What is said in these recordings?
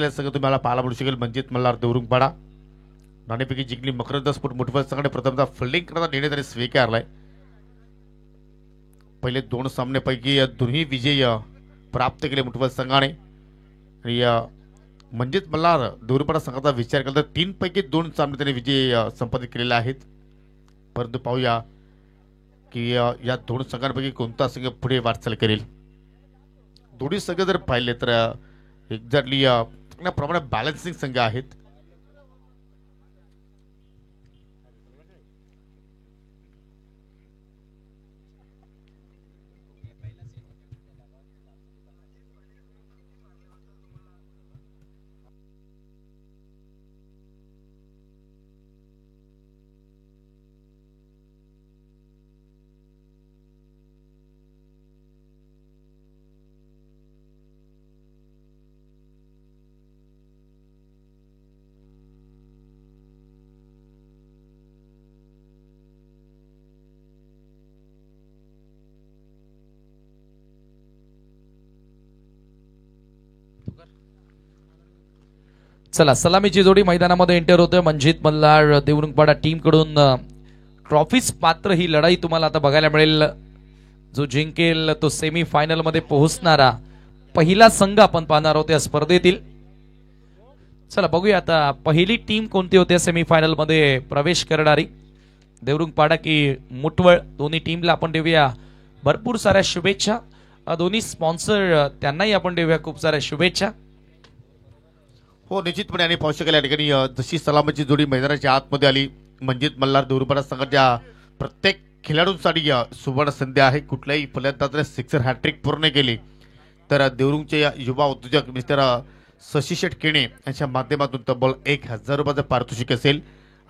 संघ तुम्हाला पाहायला मिळू शकेल. मंजित मल्हार देवरुंगपाडा नाणेफेकी जिंकली. मकरंद स्फोट मुठवल संघाने प्रथमतः फिल्डिंग करण्याचा निर्णय त्यांनी स्वीकारलाय. पहिले 2 सामन्यापैकी दोन्ही विजय प्राप्त केले मुठवल संघाने. आणि मंजित मल्हार देवरुंगपाडा संघाचा विचार केला तर 3 पैकी 2 सामने त्यांनी विजय संपादित केलेले आहेत. परंतु पाहूया की या 2 संघांपैकी कोणता संघ पुढे वाटचाल करेल. दोन्ही संघ जर पाहिले तर एक्झॅक्टली प्रमाणे बॅलन्सिंग संघ आहेत. चला सलामीची जोडी मैदानामध्ये एंटर होतोय. मंजित मल्हार देवरुंगपाडा टीम कडून ट्रॉफीज पात्र ही लढाई तुम्हाला आता बघायला मिळेल. जो जिंकेल तो सेमी फायनल मध्ये पोहोचणारा पहिला संघ आपण पाहणार आहोत या स्पर्धेतील. चला बघूया आता पहिली टीम कोणती होते सेमी फायनल मध्ये प्रवेश करणारी. देवरुंगपाडा की मुठवळ दोन्ही टीमला आपण देऊया भरपूर साऱ्या शुभेच्छा. दोन्ही स्पॉन्सर त्यांनाही आपण देऊया खूप साऱ्या शुभेच्छा. हो निश्चितपणे. आणि पाहू शकेल या ठिकाणी जशी सलामीची जोडी मैदानाच्या आतमध्ये आली. मंजित मल्हार देवरुंगपाडा संघाच्या प्रत्येक खेळाडूंसाठी सुवर्ण संधी आहे. कुठल्याही फलंदाजाने सिक्सर हॅट्रिक पूर्ण केली तर देवरुंगचे युवा उद्योजक मिस्टर शशी शेठ केणे यांच्या माध्यमातून तब्बल 1000 रुपयाचं पारितोषिक असेल.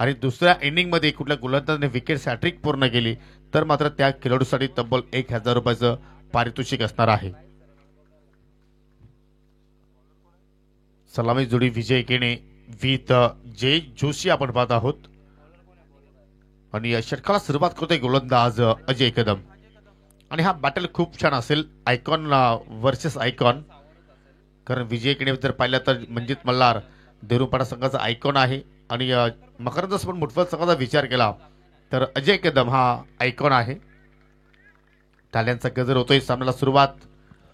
आणि दुसऱ्या इनिंगमध्ये कुठल्या गोलंदाजाने विकेट हॅट्रिक पूर्ण केली तर मात्र त्या खेळाडूसाठी तब्बल 1000 रुपयाचं पारितोषिक असणार आहे. सलामी जोडी विजय केणे विथ जय जोशी आपण पाहत आहोत. आणि षटकाला सुरुवात करतोय गोलंदाज अजय कदम. आणि हा बॅटल खूप छान असेल. Icon versus icon. कारण विजय केणे जर पाहिलं तर मंजित मल्हार देवरुंगपाडा संघाचा आयकॉन आहे. आणि मकरंद स्फोट मुठवल संघाचा विचार केला तर अजय कदम हा आयकॉन आहे. ताल्यांचा गजर होतोय. सामन्याला सुरुवात.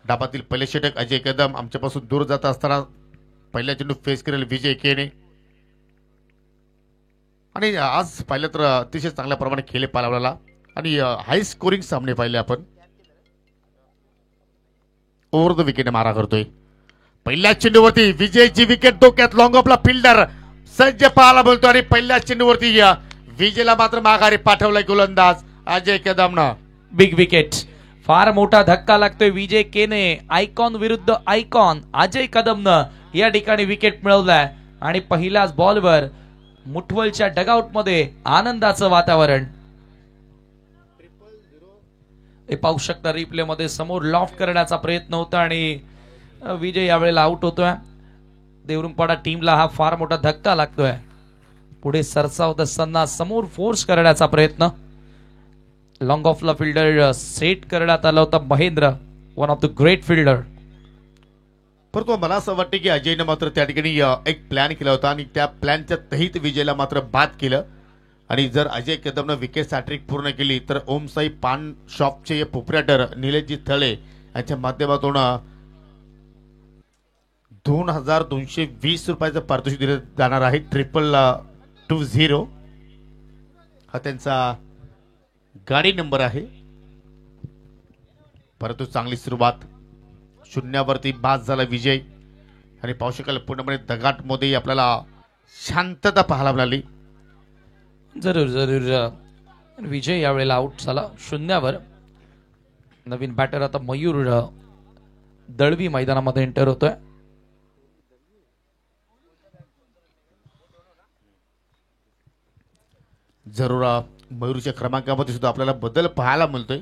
डाबातील पहिले षटक अजय कदम आमच्यापासून दूर जात असताना पहिल्या चेंडू फेस करेल विजय केणे. आणि आज पाहिलं तर अतिशय चांगल्या प्रमाणे खेळ पाहायला आणि हाय स्कोरिंग सामने पाहिले आपण. ओव्हर द विकेट मारा करतोय. पहिल्या चेंडूवरती विजयची विकेट धोक्यात. लॉंग ऑफला फिल्डर सज्ज पाहायला बोलतो. आणि पहिल्या चेंडूवरती विजयला मात्र माघारी पाठवलाय गोलंदाज अजय कदमनं. Big wicket. फार मोठा धक्का लागतोय. विजय केने आयकॉन विरुद्ध आयकॉन अजय कदमनं या ठिकाणी विकेट मिळवलाय. आणि पहिल्याच बॉलवर मुठवलच्या डगआउट मध्ये आनंदाचं वातावरण. हे पाहू शकता रिप्ले मध्ये समोर लॉफ्ट करण्याचा प्रयत्न होता आणि विजय यावेळेला आउट होतोय. देवरुंगपाडा टीमला हा फार मोठा धक्का लागतोय. पुढे सरसावत असताना समोर फोर्स करण्याचा प्रयत्न. लॉंग ऑफला फिल्डर सेट करण्यात आला होता Mahendra, one of the great fielder. परंतु मला असं वाटतं की अजयनं मात्र त्या ठिकाणी एक प्लॅन केला होता आणि त्या प्लॅनच्या तहीत विजयला मात्र बाद केलं. आणि जर अजय कदमनं विकेट हॅट्रिक पूर्ण केली तर ओमसाई पान शॉपचे प्रोप्रायटर निलेशजी थळे यांच्या माध्यमातून 2220 रुपयाचं पारितोषिक दिलं जाणार आहे. 2220 हा त्यांचा गाडी नंबर आहे. परंतु चांगली सुरुवात. शून्यावरती बाद झाला विजय. आणि पाहू शकाल पूर्णपणे दगाट मध्ये आपल्याला शांतता पाहायला मिळाली. जरूर जरूर. विजय यावेळेला आउट झाला शून्यावर. नवीन बॅटर आता मयूर दळवी मैदानामध्ये एंटर होतोय. जरूर मयूरच्या क्रमांकामध्ये सुद्धा आपल्याला बदल पाहायला मिळतोय.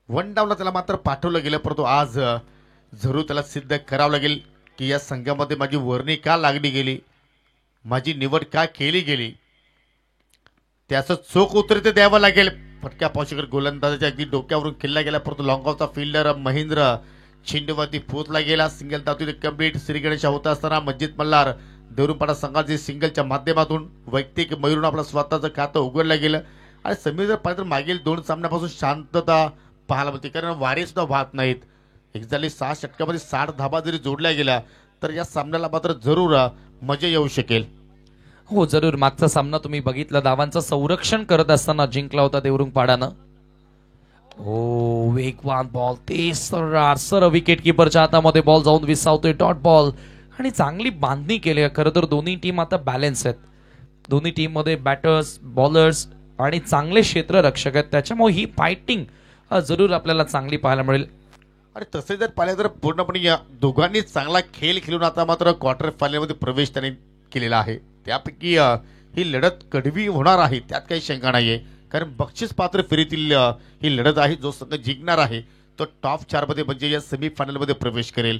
वन डाऊनला त्याला मात्र पाठवलं गेलं. परंतु आज जरूर त्याला सिद्ध करावं लागेल की या संघामध्ये माझी वर्णी का लागली गेली, माझी निवड का केली गेली, त्याचं चोख उत्तर ते द्यावं लागेल. फटक्या पावशेकर गोलंदाजाच्या अगदी डोक्यावरून खेळला गेला. परंतु लॉंग ऑफचा फिल्डर महेंद्र चेंडूवरती पोहोचला गेला. सिंगल धावती कंप्लीट. श्रीगणेशा होत असताना मंजित मल्हार देवरुंगपाडा संघाचे सिंगलच्या माध्यमातून वैयक्तिक मयूरून आपलं स्वतःचं खातं उघडलं गेलं. आणि समीर जर पाहिलं तर मागील 2 सामन्यापासून शांतता पाहायला मिळते, कारण वारे सुद्धा वाहत नाहीत. एक्झॅक्टली 6 षटकामध्ये 60 धाबा जरी जोडल्या गेल्या तर या सामन्याला मात्र जरूर मजा येऊ शकेल. हो जरूर. मागचा सामना तुम्ही बघितला, धावांचं संरक्षण करत असताना जिंकला होता देवरुंगपाडानं. हो वेगवान बॉल, ते सर विकेट किपरच्या हातामध्ये बॉल जाऊन विसावतोय. डॉट बॉल आणि चांगली बांधणी केली. खरं तर दोन्ही टीम आता बॅलन्स आहेत. दोन्ही टीम मध्ये बॅटर्स, बॉलर्स आणि चांगले क्षेत्ररक्षक आहेत, त्याच्यामुळे ही फायटिंग जरूर आपल्याला चांगली पाहायला मिळेल. आणि तसे जर पाहिलं तर पूर्णपणे या दोघांनी चांगला खेळ खेळून आता मात्र क्वार्टर फायनलमध्ये प्रवेश त्यांनी केलेला आहे. त्यापैकी ही लढत कडवी होणार आहे, त्यात काही शंका नाहीये. कारण बक्षीस पात्र फेरीतील ही लढत आहे. जो संघ जिंकणार आहे तो टॉप 4 मध्ये म्हणजे या सेमीफायनलमध्ये प्रवेश करेल.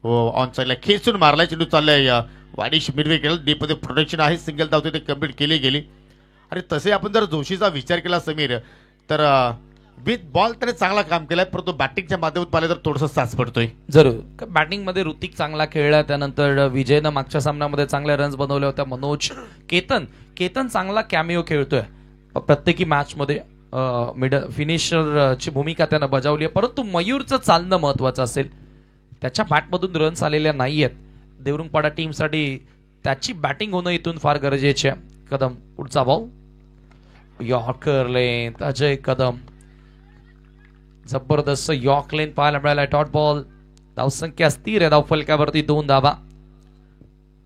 ऑन साईडला खेचून मारला चेंडू चाललाय वाणीश मिरवे केलं. डीपमध्ये प्रोटेक्शन आहे. सिंगल धावते ते कंप्लीट केली गेली. आणि तसे आपण जर जोशीचा विचार केला समीर तर विथ बॉल त्याने चांगला काम केलंय, परंतु बॅटिंगच्या माध्यमातून पाहिलं तर थोडंसं साच पडतोय. जरूर बॅटिंग मध्ये ऋतिक चांगला खेळला. त्यानंतर विजयनं मागच्या सामन्यामध्ये चांगले रन्स बनवले होते. मनोज, केतन चांगला कॅमिओ खेळतोय प्रत्येकी मॅच मध्ये. मिडल फिनिशरची भूमिका त्यानं बजावली आहे. परंतु मयूरचं चालणं महत्वाचं असेल. त्याच्या बॅटमधून रन्स आलेल्या नाहीयेत. देवरुंगपाडा टीमसाठी त्याची बॅटिंग होणं इथून फार गरजेचे आहे. कदम पुढचा बॉल, यॉर्कर लेन, अजय कदम, जबरदस्त यॉर्क लेन पाहायला मिळाला. डॉट बॉल, धावसंख्या स्थिर आहे. धावफलकावरती 2 धावा.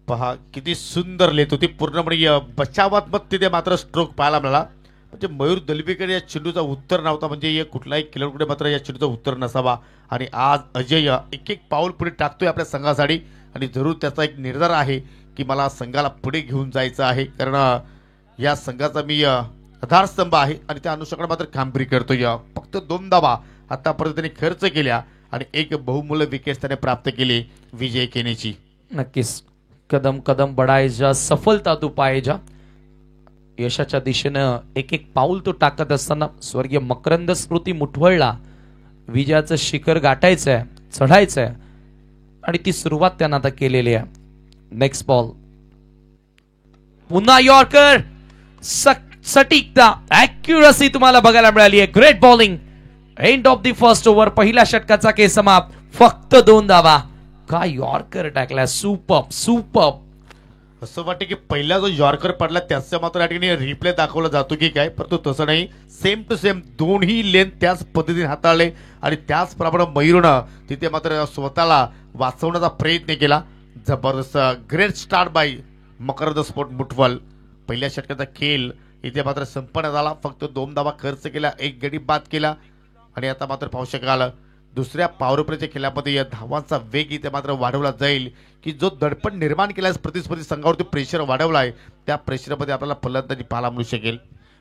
पहा किती सुंदर लेत होती. पूर्णपणे बचावात्मक तिथे मात्र स्ट्रोक पाहायला मिळाला. म्हणजे मयूर दलबीकडे या चेंडूचा उत्तर नव्हता, म्हणजे कुठलाही खेळाडूकडे मात्र या चेंडूचा उत्तर नसावा. आणि आज अजय एक पाऊल पुढे टाकतोय आपल्या संघासाठी. आणि जरूर त्याचा एक निर्धार आहे की मला संघाला पुढे घेऊन जायचं आहे, कारण या संघाचा मी आधारस्तंभ आहे आणि त्या अनुषंगाने मात्र कामगिरी करतोय. फक्त 2 धावा आतापर्यंत त्यांनी खर्च केल्या आणि एक बहुमूल्य विकेट त्याने प्राप्त केली विजय केनेची. नक्कीच कदम कदम बढायचा, सफलता तू पाहिजा. यशाच्या दिशेनं एक पाऊल तो टाकत असताना स्वर्गीय मकरंद स्मृती मुठवळला विजयाचं शिखर गाठायचंय, चढायचंय आणि ती सुरुवात त्यानं आता केलेली आहे. नेक्स्ट बॉल, पुन्हा यॉर्कर, सटीकता, ऍक्युरसी तुम्हाला बघायला मिळाली आहे. Great bowling. End of the first over. पहिल्या षटकाचा खेळ समाप्त. फक्त 2 धावा. काय यॉर्कर टाकला. सुपर. असं वाटतं की पहिला जो यॉर्कर पडला त्याचा मात्र या ठिकाणी रिप्ले दाखवला जातो की काय, परंतु तसं नाही. सेम टू सेम दोन्ही लेन त्याच पद्धतीने हाताळले आणि त्याचप्रमाणे मयूरनं तिथे मात्र स्वतःला वाचवण्याचा प्रयत्न केला. जबरदस्त ग्रेट स्टार्ट बाय मकरंद स्पोर्ट मुठवल. पहिल्या षटकाचा खेळ इथे मात्र संपन्न झाला. फक्त 2 धावा खर्च केला, 1 गडी बाद केला आणि आता मात्र पाहू शकाल दुसऱ्या पॉवर प्लेच्या खेळामध्ये या धावांचा वेग इथे मात्र वाढवला जाईल की जो दडपण निर्माण केला प्रतिस्पर्धी संघावरती प्रेशर वाढवलाय त्या प्रेशरमध्ये आपल्याला फलंदाजी पाहायला मिळू शकेल.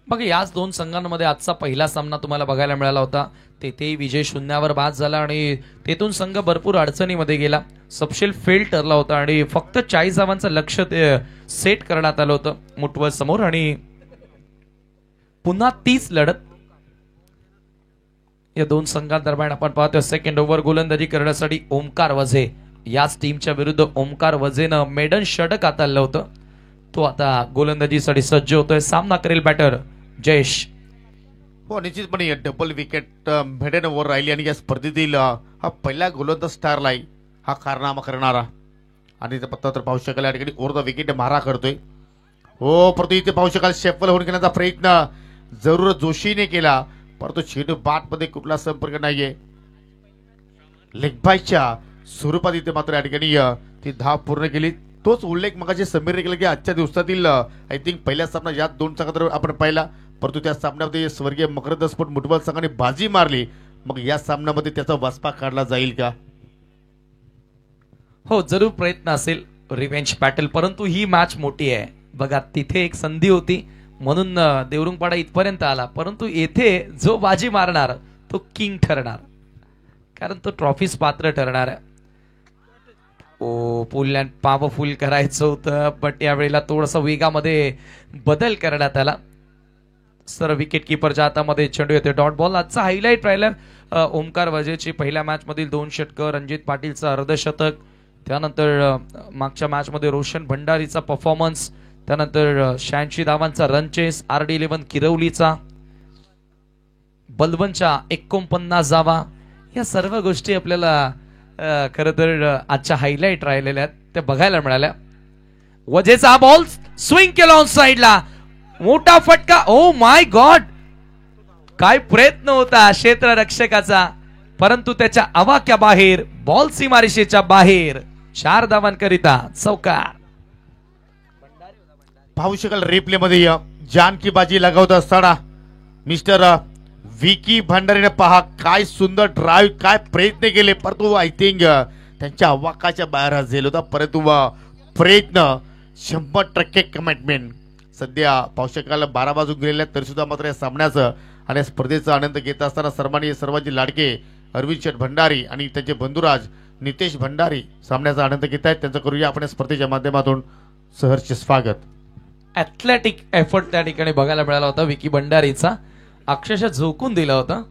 बघा याच 2 संघांमध्ये आजचा पहिला सामना तुम्हाला बघायला मिळाला होता. तेथे विजय 0वर बाद झाला आणि तेथून संघ भरपूर अडचणीमध्ये गेला. सबशेल फेल ठरला होता आणि फक्त 40 धावांचं लक्ष ते सेट करण्यात आलं होतं मुठवल समोर. आणि पुन्हा तीच लढत या 2 संघांदरम्यान आपण पाहतोय. सेकंड ओव्हर गोलंदाजी करण्यासाठी ओमकार वझे, याच टीमच्या विरुद्ध ओमकार वझेनं मेडन षटक हाताळलं होतं. तो आता गोलंदाजीसाठी सज्ज होतोय. सामना करेल बॅटर जयेश. हो निश्चितपणे डबल विकेट भेटेनवर राहिली आणि या स्पर्धेतील हा पहिला गोलंदाज ठरलाय हा कारनामा करणारा. आणि पत्ता तर पाहू शकाल या ठिकाणी ओव्हर द विकेट मारा करतोय. हो परंतु इथे पाहू शकाल शेफल होऊन घेण्याचा प्रयत्न जरूर जोशीने केला, परंतु चेंडू बॅट मध्ये कुठला संपर्क नाहीये. लेगबायच्या स्वरूपात इथे मात्र या ठिकाणी ती धाव पूर्ण केली. तोच उल्लेख मगाशी समीरने केला की आजच्या दिवसातील आय थिंक पहिल्या सामना या 2 संघात आपण पाहिला, परंतु त्या सामन्यामध्ये स्वर्गीय मकरंद स्पोर्ट मुठवल संघाने बाजी मारली. मग या सामन्यामध्ये त्याचा वसपा काढला जाईल का? हो जरूर प्रयत्न असेल रिव्हेंज बॅटल, परंतु ही मॅच मोठी आहे. बघा तिथे एक संधी होती म्हणून देवरुंगपाडा इथपर्यंत आला, परंतु येथे जो बाजी मारणार तो किंग ठरणार, कारण तो ट्रॉफीज पात्र ठरणार आहे. ओ पुल्यान पॉवरफुल करायचं होतं, बट यावेळेला थोडासा वेगामध्ये बदल करण्यात आला. सर विकेट किपरच्या हातामध्ये चेंडू येते. Dot ball. आजचा हायलाइट राहिला ओमकार वजेची पहिल्या मॅच मधील 2 षटकं, रणजित पाटीलचं अर्धशतक, त्यानंतर मागच्या मॅच मध्ये रोशन भंडारीचा परफॉर्मन्स, त्यानंतर 86 धावांचा रन चेस, RD11 किरवलीचा, बलवनच्या 49 धावा, या सर्व गोष्टी आपल्याला खरं तर आजच्या हायलाइट राहिलेल्या आहेत त्या बघायला मिळाल्या. वजेचा हा बॉल स्विंग केला ऑन साइडला, मोठा फटका. ओ माय गॉड, काय प्रयत्न होता क्षेत्ररक्षकाचा, परंतु त्याच्या आवाक्या बाहेर, बॉल सीमारेषेच्या बाहेर. 4 धावांकरिता चौकार. पाहू शकाल रिप्ले मध्ये जानकी बाजी लगावत असताना मिस्टर विकी भंडारीने पहा काय सुंदर ड्राईव्ह, काय प्रयत्न केले, परंतु आय थिंक त्यांच्या आवाकाच्या बाहेर झेल होता, परंतु प्रयत्न 100% कमिटमेंट. सध्या पाहू शकाल 12 वाजून गेलेल्या तरी सुद्धा मात्र या सामन्याचं आणि स्पर्धेचा आनंद घेत असताना सर्वांचे लाडके अरविंद शेठ भंडारी आणि त्यांचे बंधुराज नितेश भंडारी सामन्याचा आनंद घेत आहेत. त्यांचं करूया आपण स्पर्धेच्या माध्यमातून सहर्ष स्वागत. ॲथलेटिक एफर्ट त्या ठिकाणी बघायला मिळाला होता विकी भंडारीचा, अक्षरशः झोकून दिला होता.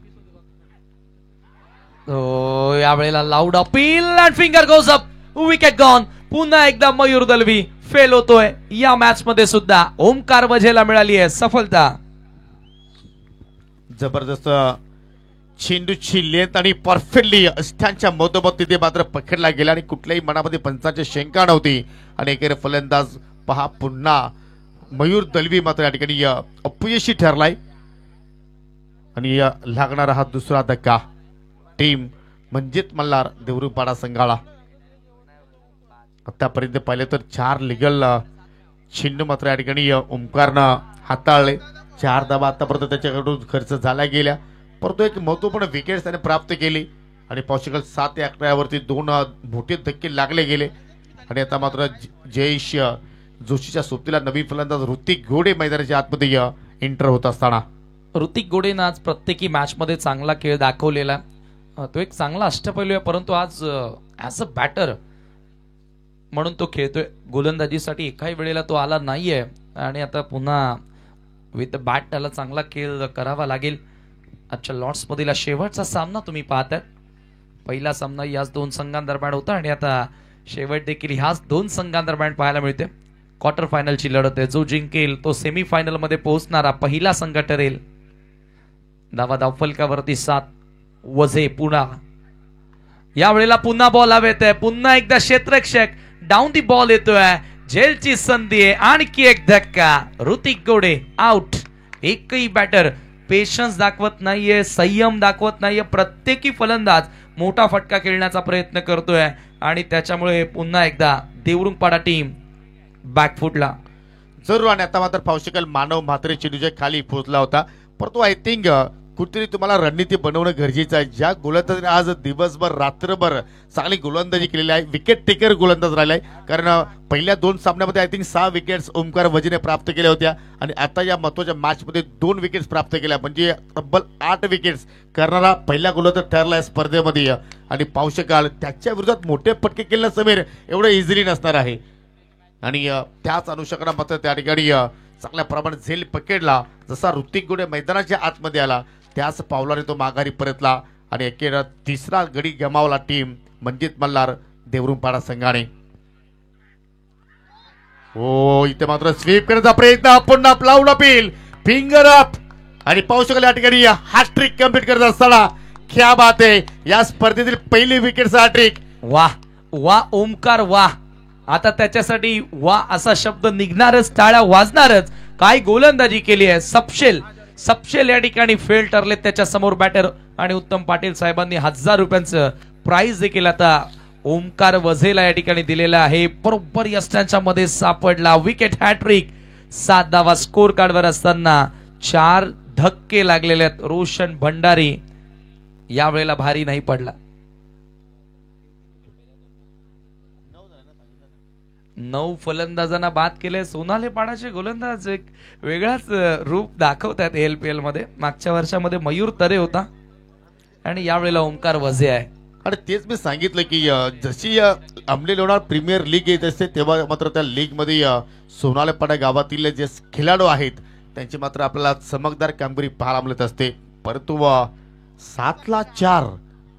यावेळेला loud appeal and finger goes up, wicket gone. पुन्हा एकदा मयूर दलवी फेल होतोय. या मॅच मध्ये सुद्धा ओमकार वझेला मिळाली आहे सफलता. जबरदस्त चेंडूची लेंथ आणि परफेक्टली अस्थांच्या मधोमध तिथे मात्र पकडला गेला आणि कुठल्याही मनामध्ये पंचांची शंका नव्हती. आणि एकेरी फलंदाज पहा पुन्हा मयूर दलवी मात्र या ठिकाणी अपयशी ठरलाय आणि लागणारा हा दुसरा धक्का टीम मंजित मल्हार देवरुखपाडा संघाला. आतापर्यंत पाहिले तर 4 लिगल चेंडू मात्र या ठिकाणी ओमकारनं हाताळले. 4 धावा आतापर्यंत त्याच्याकडून खर्च झाला गेल्या, परंतु एक महत्वपूर्ण विकेट त्याने प्राप्त केली आणि पॉसिबल 7 या आकड्यावरती 2 मोठे धक्के लागले गेले. आणि आता मात्र जयेश जोशीच्या सोबतीला नवीन फलंदाज ऋतिक घोडे मैदानाच्या आतमध्ये एंटर होत असताना ऋतिक घोडेनं आज प्रत्येकी मॅच मध्ये चांगला खेळ दाखवलेला. तो एक चांगला अष्टपैलू आहे, परंतु आज ॲज अ बॅटर म्हणून तो खेळतोय. गोलंदाजीसाठी एकाही वेळेला तो आला नाहीये आणि आता पुन्हा विथ बॅट त्याला चांगला खेळ करावा लागेल. आजच्या लॉर्ड्स मधील शेवटचा सामना तुम्ही पाहताय. पहिला सामना याच 2 संघांदरम्यान होता आणि आता शेवट देखील ह्याच 2 संघांदरम्यान पाहायला मिळते. क्वार्टर फायनलची लढत आहे. जो जिंकेल तो सेमी फायनल मध्ये पोहोचणारा पहिला संघ ठरेल. धावफलकावरती 7 वझे पुन्हा. यावेळेला पुन्हा बॉल हवेत आहे. पुन्हा एकदा क्षेत्ररक्षक डाऊन दी बॉल येतोय. झेलची संधी आहे. आणखी एक धक्का. ऋतिक घोडे आउट. एकही बॅटर पेशन्स दाखवत नाहीये, संयम दाखवत नाहीये. प्रत्येकी फलंदाज मोठा फटका खेळण्याचा प्रयत्न करतोय आणि त्याच्यामुळे पुन्हा एकदा देवरुखपाडा टीम बॅकफुटला. जरूर. आणि आता मात्र पाहू शकाल मानव म्हात्रे चेंडूच्या खाली पोहोचला होता, परंतु आय थिंक कुठेतरी तुम्हाला रणनीती बनवणं गरजेचं आहे. ज्या गोलंदाजाने आज दिवसभर रात्रभर चांगली गोलंदाजी केलेली आहे, विकेट टेकर गोलंदाज राहिलाय. कारण पहिल्या 2 सामन्यामध्ये आय थिंक 6 विकेट्स ओमकार वझेने प्राप्त केल्या होत्या आणि आता या महत्वाच्या मॅच मध्ये 2 विकेट्स प्राप्त केल्या, म्हणजे तब्बल 8 विकेट्स करणारा पहिला गोलंदाज ठरलाय स्पर्धेमध्ये. आणि पाहू शकाल त्याच्या विरोधात मोठे फटके केले समीर एवढं इझिली नसणार आहे. आणि त्याच अनुषंगाने मात्र त्या ठिकाणी चांगल्या प्रमाणात झेल पकडला. जसा ऋतिक घोडे मैदानाच्या आतमध्ये आला त्याच पावलाने तो माघारी परतला आणि एकेरा 3रा गडी गमावला टीम मंजित मल्हार देवरुखपाडा संघाने. हो, इथे मात्र स्वीप करण्याचा प्रयत्न. पुन्हा लाऊड अपील, फिंगर अप आणि पाहू शकाल या ठिकाणी हॅट्रिक कंप्लीट करत असताना क्या बात आहे. या स्पर्धेतील पहिली विकेटचा हॅट्रिक. वाह वाह ओमकार वाह. आता त्याच्यासाठी वा असा शब्द निघणारच, टाळ्या वाजणारच. काय गोलंदाजी केली आहे. सपशेल या ठिकाणी फेल ठरले त्याच्या समोर बॅटर आणि उत्तम पाटील साहेबांनी 1000 रुपयांचं प्राइज देखील आता ओमकार वझेला या ठिकाणी दिलेला आहे. बरोबर यष्टांच्या मध्ये सापडला. Wicket hat trick. 7 धावा स्कोर कार्डवर असताना 4 धक्के लागलेले आहेत. रोशन भंडारी यावेळेला भारी नाही पडला. 9 फलंदाजांना बाद केले. सोनाली पाडाचे गोलंदाज एक वेगळाच रूप दाखवतात LPL मध्ये. मागच्या वर्षामध्ये मयूर तरे होता आणि यावेळेला ओमकार वझे आहे. आणि तेच मी सांगितलं की जशी अमले लोणार प्रीमियर लीग येत असते तेव्हा मात्र त्या लीग मध्ये सोनालीपाडा गावातील जे खेळाडू आहेत त्यांची मात्र आपल्याला चमकदार कामगिरी पाहायला मिळत असते. परंतु 7-4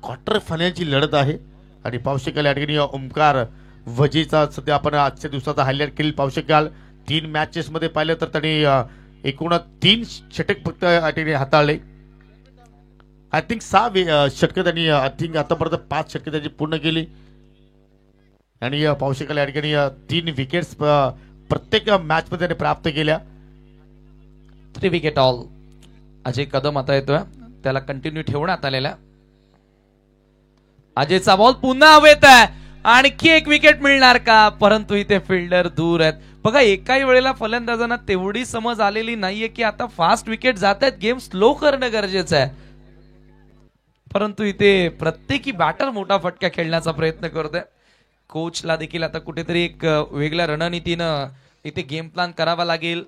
क्वार्टर फायनलची लढत आहे आणि पाहू शकाल या ठिकाणी ओमकार वजीचा सध्या आपण आजच्या दिवसाचा हायलाइट केली पाहू शकाल 3 मॅचेस मध्ये पाहिलं तर त्यांनी एकूण 3 षटक फक्त या ठिकाणी हाताळले. आय थिंक 6 षटकं त्यांनी आय थिंक आतापर्यंत 5 षटकं त्यांची पूर्ण केली आणि पाहू शकाल या ठिकाणी 3 विकेट्स प्रत्येक मॅच मध्ये त्यांनी प्राप्त केल्या. 3 विकेट ऑल. अजय कदम आता येतोय, त्याला कंटिन्यू ठेवण्यात आलेला. अजयचा बॉल पुन्हा हवेत आहे, आणखी एक विकेट मिळणार का? परंतु इथे फिल्डर दूर आहेत. बघा एकाही वेळेला फलंदाजांना तेवढी समज आलेली नाहीये की आता फास्ट विकेट जात आहेत, गेम स्लो करणं गरजेचं आहे. परंतु इथे प्रत्येकी बॅटर मोठा फटका खेळण्याचा प्रयत्न करतोय. कोचला देखील आता कुठेतरी एक वेगळ्या रणनीतीनं इथे गेम प्लॅन करावा लागेल.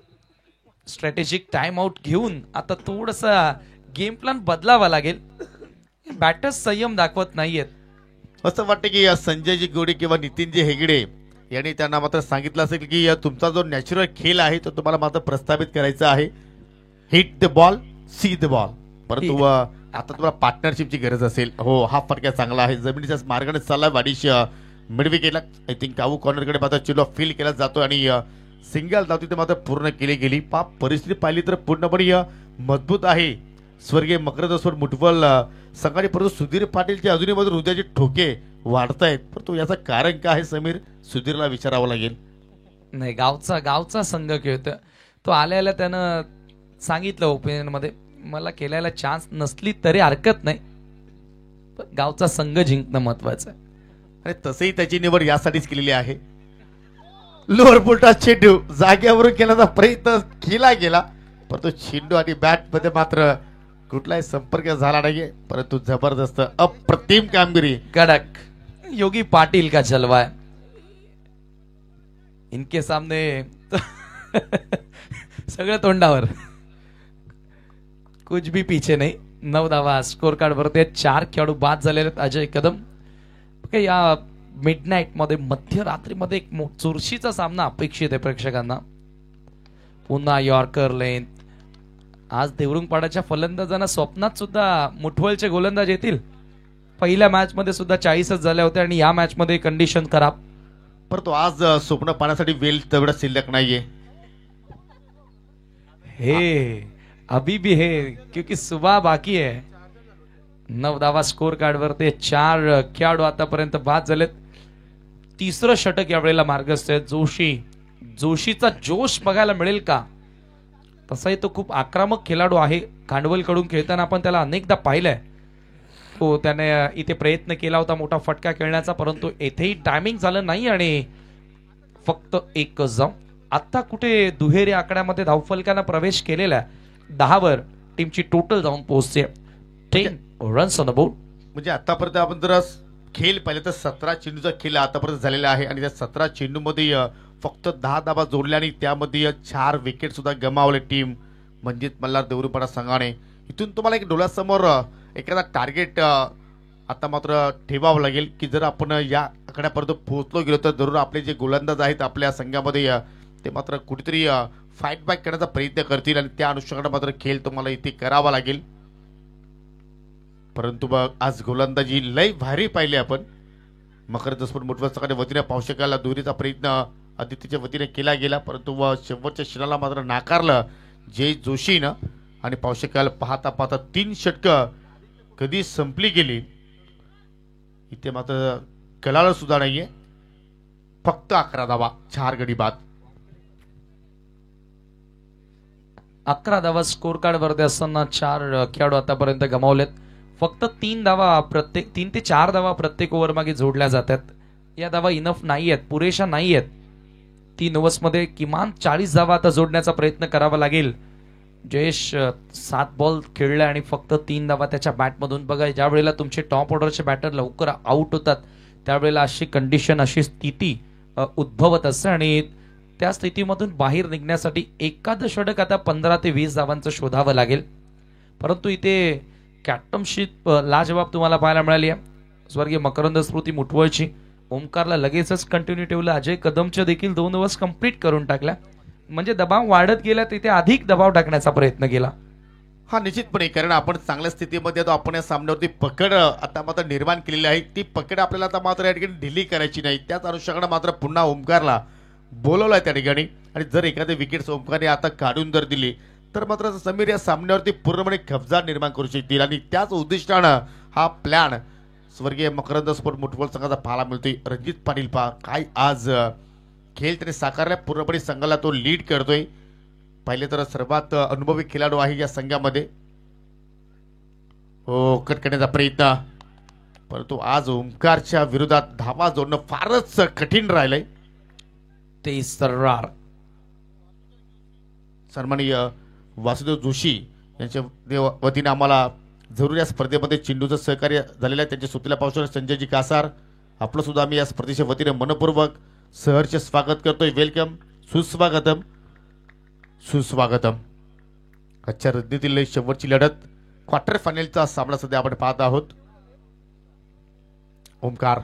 स्ट्रॅटेजिक टाइम आउट घेऊन आता थोडासा गेम प्लॅन बदलावा लागेल. बॅटर्स संयम दाखवत नाहीयेत. असं वाटतं की संजयजी गोडे किंवा नितीनजी हेगडे यांनी त्यांना मात्र सांगितलं असेल की तुमचा जो नॅचरल खेळ आहे तो तुम्हाला मात्र प्रस्थापित करायचा आहे. Hit the ball, see the ball. परंतु आता तुम्हाला पार्टनरशिपची गरज असेल. हो, हा फटका चांगला आहे, जमिनीच्या मार्गाने चालला. वाडिश मिडवी केला. आय थिंक कावू कॉर्नरकडे मात्र चेंडू फील केला जातो आणि सिंगल धाव तिथे मात्र पूर्ण केली गेली. परिस्थिती पाहिली तर पूर्णपणे मजबूत आहे स्वर्गीय मकरंद मुठवल संघाने. परंतु सुधीर पाटीलचे अजूनही मात्र हृदयाचे ठोके वाढतायत. परंतु याचं कारण काय आहे समीर, सुधीरला विचारावं लागेल. नाही, गावचा संघ खेळतोय. तो आल्याला त्यानं सांगितलं ओपिनियन मध्ये, मला खेळायला चान्स नसली तरी हरकत नाही, पण गावचा संघ जिंकणं महत्वाचं आहे. आणि तसंही त्याची निवड यासाठीच केलेली आहे. लोअर बोल्टा चेंडू जागेवरून केल्याचा प्रयत्न केला गेला, परंतु चेंडू आणि बॅट मध्ये मात्र कुठलाही संपर्क झाला नाहीये. परंतु जबरदस्त अप्रतिम कामगिरी. कडक योगी पाटिल का जलवा है इनके सामने. सगळं तोंडावर, कुछ भी पीछे नाही. 9 धावा स्कोर कार्ड वरती. 4 खेळाडू बाद झालेले आहेत. अजय कदम. या मिडनाईट मध्ये मध्यरात्रीमध्ये एक चुरशीचा सामना अपेक्षित आहे प्रेक्षकांना. पुन्हा यॉर्कर लेन. आज देवरुंगपाडाच्या फलंदाजांना स्वप्नात सुद्धा मुठवलचे गोलंदाज येतील. पहिल्या मॅच मध्ये सुद्धा 40च झाले होते आणि या मॅच मध्ये कंडिशन खराब. परंतु आज स्वप्न पाहण्यासाठी वेळ तेवढा शिल्लक नाहीये. हे अभी भी है क्योंकि सुबह बाकी है. 9 धावा स्कोर कार्ड वरती. 4 खेळाडू आतापर्यंत बाद झालेत. 3रं षटक यावेळेला मार्गस्थ आहे. जोशीचा जोश बघायला मिळेल का? तसाही तो खूप आक्रमक खेळाडू आहे. खांडवल कडून खेळताना आपण त्याला अनेकदा पाहिलंय. तो त्याने इथे प्रयत्न केला होता मोठा फटका खेळण्याचा, परंतु येथेही टायमिंग झालं नाही आणि फक्त 1 जाऊन. आता कुठे दुहेरी आकड्यामध्ये धावफलकांना प्रवेश केलेला 10वर टीमची टोटल जाऊन पोहोचते 10 रन्स ऑन द बोर्ड. म्हणजे आतापर्यंत आपण जर खेळ पाहिलं तर 17 चेंडूचा खेळ आतापर्यंत झालेला आहे आणि त्या 17 चेंडूमध्ये फक्त 10 धावा जोडल्या आणि त्यामध्ये 4 विकेट सुद्धा गमावले टीम म्हणजे मल्हार देवरुंगपाडा संघाने. इथून तुम्हाला एक डोळ्यासमोर एखादा टार्गेट आता मात्र ठेवावं लागेल की जर आपण या आकड्यापर्यंत पोहोचलो गेलो तर जरूर आपले जे गोलंदाज आहेत आपल्या संघामध्ये ते मात्र कुठेतरी फाईट बॅक करण्याचा प्रयत्न करतील आणि त्या अनुषंगाने मात्र खेळ तुम्हाला इथे करावा लागेल. परंतु आज गोलंदाजी लय भारी पाहिले आपण. मकरंद मुठवल संघाने वतीने पाहू शकाल दुहेरीचा प्रयत्न आदित्यच्या वतीने केला गेला, परंतु शेवटच्या क्षणाला मात्र नाकारलं जय जोशीनं. आणि पाहू शकाल पाहता पाहता 3 षटकं कधी संपली गेली. इथे मात्र कलाळ सुद्धा नाहीये. फक्त 11 धावा, 4 गडी बाद. 11 धावा स्कोर कार्ड वरती असताना 4 खेळाडू आतापर्यंत गमावलेत. फक्त 3 धावा प्रत्येक 3 ते 4 धावा प्रत्येक ओव्हर मागे जोडल्या जातात. या धावा इनफ नाही आहेत, पुरेशा नाही आहेत. 3 ओव्हर्स मध्ये किमान 40 धावा आता जोडण्याचा प्रयत्न करावा लागेल. जयेश 7 बॉल खेळले आणि फक्त 3 धावा त्याच्या बॅटमधून. बघा ज्या वेळेला तुमचे टॉप ऑर्डरचे बॅटर लवकर आउट होतात त्यावेळेला अशी कंडिशन, अशी स्थिती उद्भवत असते आणि त्या स्थितीमधून बाहेर निघण्यासाठी एखादं षटक आता 15 ते 20 धावांचं शोधावं लागेल. परंतु इथे कॅप्टनशिप लाजवाब तुम्हाला पाहायला मिळाली आहे. स्वर्गीय मकरंद स्मृती मुठवळची. ओमकारला लगेचच कंटिन्यू ठेवलं. अजय कदमच्या देखील 2 ओव्हर्स कंप्लीट करून टाकल्या. म्हणजे दबाव वाढत गेला तिथे अधिक दबाव टाकण्याचा प्रयत्न केला. हा निश्चितपणे, कारण आपण चांगल्या स्थितीमध्ये येतो. आपण या सामन्यावरती पकड आता मात्र निर्माण केलेली आहे. ती पकड आपल्याला आता मात्र या ठिकाणी ढिली करायची नाही. त्याच अनुषंगाने मात्र पुन्हा ओमकारला बोलवलं आहे त्या ठिकाणी. आणि जर एखादी विकेट ओमकारने आता काढून जर दिली तर मात्र समीर या सामन्यावरती पूर्णपणे कब्जा निर्माण करू शकतील. आणि त्याच उद्दिष्टानं हा प्लॅन स्वर्गीय मकरंद स्पोर्ट फुटबॉल संघाचा पाहायला मिळतोय. रणजित पाटील पहा काय आज खेळ त्याने साकारला. पूर्णपणे संघाला तो लीड करतोय. पहिले तर सर्वात अनुभवी खेळाडू आहे या संघामध्ये. हो, कट करण्याचा प्रयत्न, परंतु आज ओमकारच्या विरोधात धावा जोडणं फारच कठीण राहिलंय. 23 तर्रार. सन्माननीय वासुदेव जोशी यांच्या वतीने आम्हाला जरूर या स्पर्धेमध्ये चेंडूचं सहकार्य झालेलं आहे. त्यांच्या सुतीला पावसाळ्या संजयजी कासार आपलं सुद्धा आम्ही या स्पर्धेच्या वतीने मनपूर्वक सहर्ष स्वागत करतोय. वेलकम, सुस्वागतम सुस्वागतम. आजच्या रणनीतील शेवटची लढत क्वार्टर फायनलचा सामना सध्या आपण पाहत आहोत. ओमकार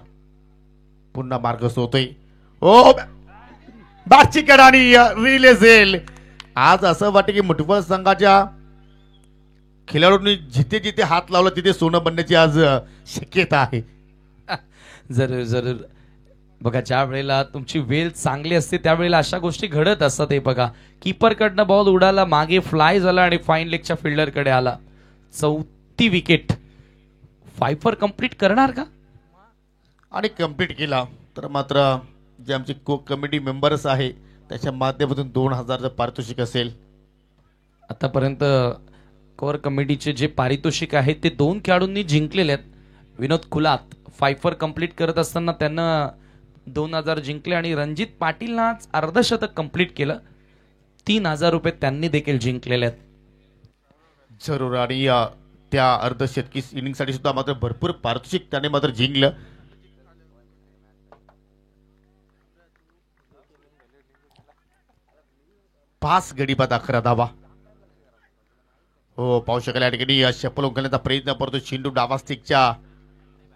पुन्हा मार्ग सोडतोय. ओ बाची कडानी रिलेझेल. आज असं वाटतं की मुठवळ संघाच्या खेळाडूंनी जिथे जिथे हात लावला तिथे सोनं बनण्याची आज शक्यता आहे. जरूर जरूर. बघा, ज्या वेळेला तुमची वेळ चांगली असते त्यावेळेला अशा गोष्टी घडत असतात. हे बघा, कीपरकडनं बॉल उडाला, मागे फ्लाय झाला आणि फाईन लेगच्या फिल्डरकडे आला. 4थी विकेट. फायफर कंप्लीट करणार का? आणि कंप्लीट केला तर मात्र जे आमचे को कमिटी मेंबर्स आहे त्याच्या माध्यमातून 2000 पारितोषिक असेल. आतापर्यंत कोर कमिटीचे जे पारितोषिक आहे ते 2 खेळाडूंनी जिंकलेले आहेत. विनोद खुलात फायफर कंप्लीट करत असताना त्यांना 2000 जिंकले आणि रणजित पाटीलनं आज अर्धशतक कंप्लीट केलं. 3000 रुपये त्यांनी देखील जिंकलेले आहेत. जरूर. आणि त्या अर्धशतकी इनिंगसाठी सुद्धा मात्र भरपूर पारितोषिक त्याने मात्र जिंकलं. पाच गडी बाद 11 धावा. हो, पाहू शकाल या ठिकाणी शपल उंकलण्याचा प्रयत्न करतो. चेंडू डावा स्टिकच्या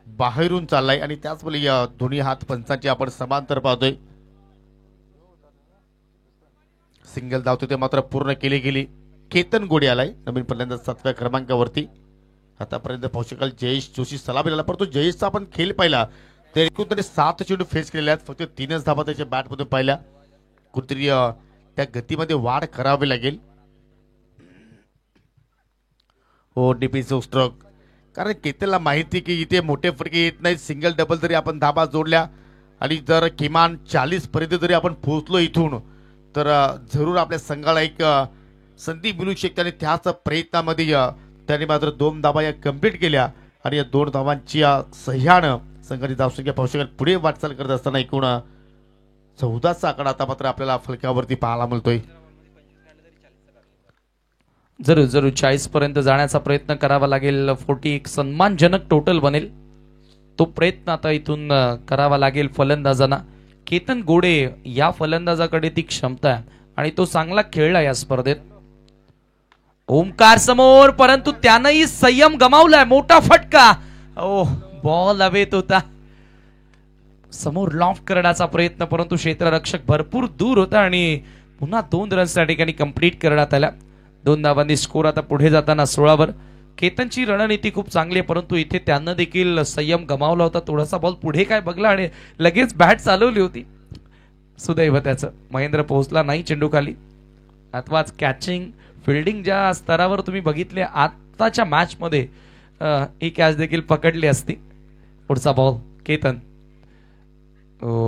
बाहेरून चाललाय आणि त्याचवेळी दोन्ही हात पंचांची आपण समांतर पाहतोय. सिंगल धावतो ते मात्र पूर्ण केली गेली. केतन गोडे आलाय नवीन फलंदाज 7व्या क्रमांकावरती. आतापर्यंत पाहू शकाल जयेश जोशी सलामी दिला, परंतु जयेशचा आपण खेळ पाहिला तर एकूण त्याने 7 चेंडू फेस केलेले आहेत. फक्त 3च धावा त्याच्या बॅटमधून पाहिल्या. कुठेतरी त्या गतीमध्ये वाढ करावी लागेल. हो, डीपीचा स्ट्रोक, कारण केतनला माहिती की इथे मोठे फटके येत नाहीत. सिंगल डबल जरी आपण धाबा जोडल्या आणि जर किमान 40 पर्यंत जरी आपण पोहोचलो इथून तर जरूर आपल्या संघाला एक संधी मिळू शकते. आणि त्याच प्रयत्नामध्ये त्याने मात्र 2 धाबा या कंप्लीट केल्या आणि या 2 धावांची सह्यानं संघाची धावसंख्या पाहू शकाल पुढे वाटचाल करत असताना एकूण 14चा आकडा आता मात्र आपल्याला फलकावरती पाहायला मिळतोय. जरूर जरूर 40 पर्यंत जाण्याचा प्रयत्न करावा लागेल. 40 एक सन्मानजनक टोटल बनेल. तो प्रयत्न आता इथून करावा लागेल फलंदाजांना. केतन गोडे या फलंदाजाकडे ती क्षमता आहे आणि तो चांगला खेळला या स्पर्धेत. ओमकार समोर, परंतु त्यानंही संयम गमावलाय. मोठा फटका. ओ, बॉल हवेत होता. समोर लॉफ्ट करण्याचा प्रयत्न, परंतु क्षेत्ररक्षक भरपूर दूर होता आणि पुन्हा 2 रन्स त्या ठिकाणी कंप्लीट करण्यात आल्या. 2 धावांनी स्कोर आता पुढे जाताना 16वर. केतनची रणनीती खूप चांगली आहे, परंतु इथे त्यानं देखील संयम गमावला होता. थोडासा बॉल पुढे काय बघला आणि लगेच बॅट चालवली होती. सुदैव त्याचं महेंद्र पोहोचला नाही चेंडू खाली. अथवाच कॅचिंग फिल्डिंग ज्या स्तरावर तुम्ही बघितले आताच्या मॅच मध्ये ही कॅच देखील पकडली असती. पुढचा बॉल केतन.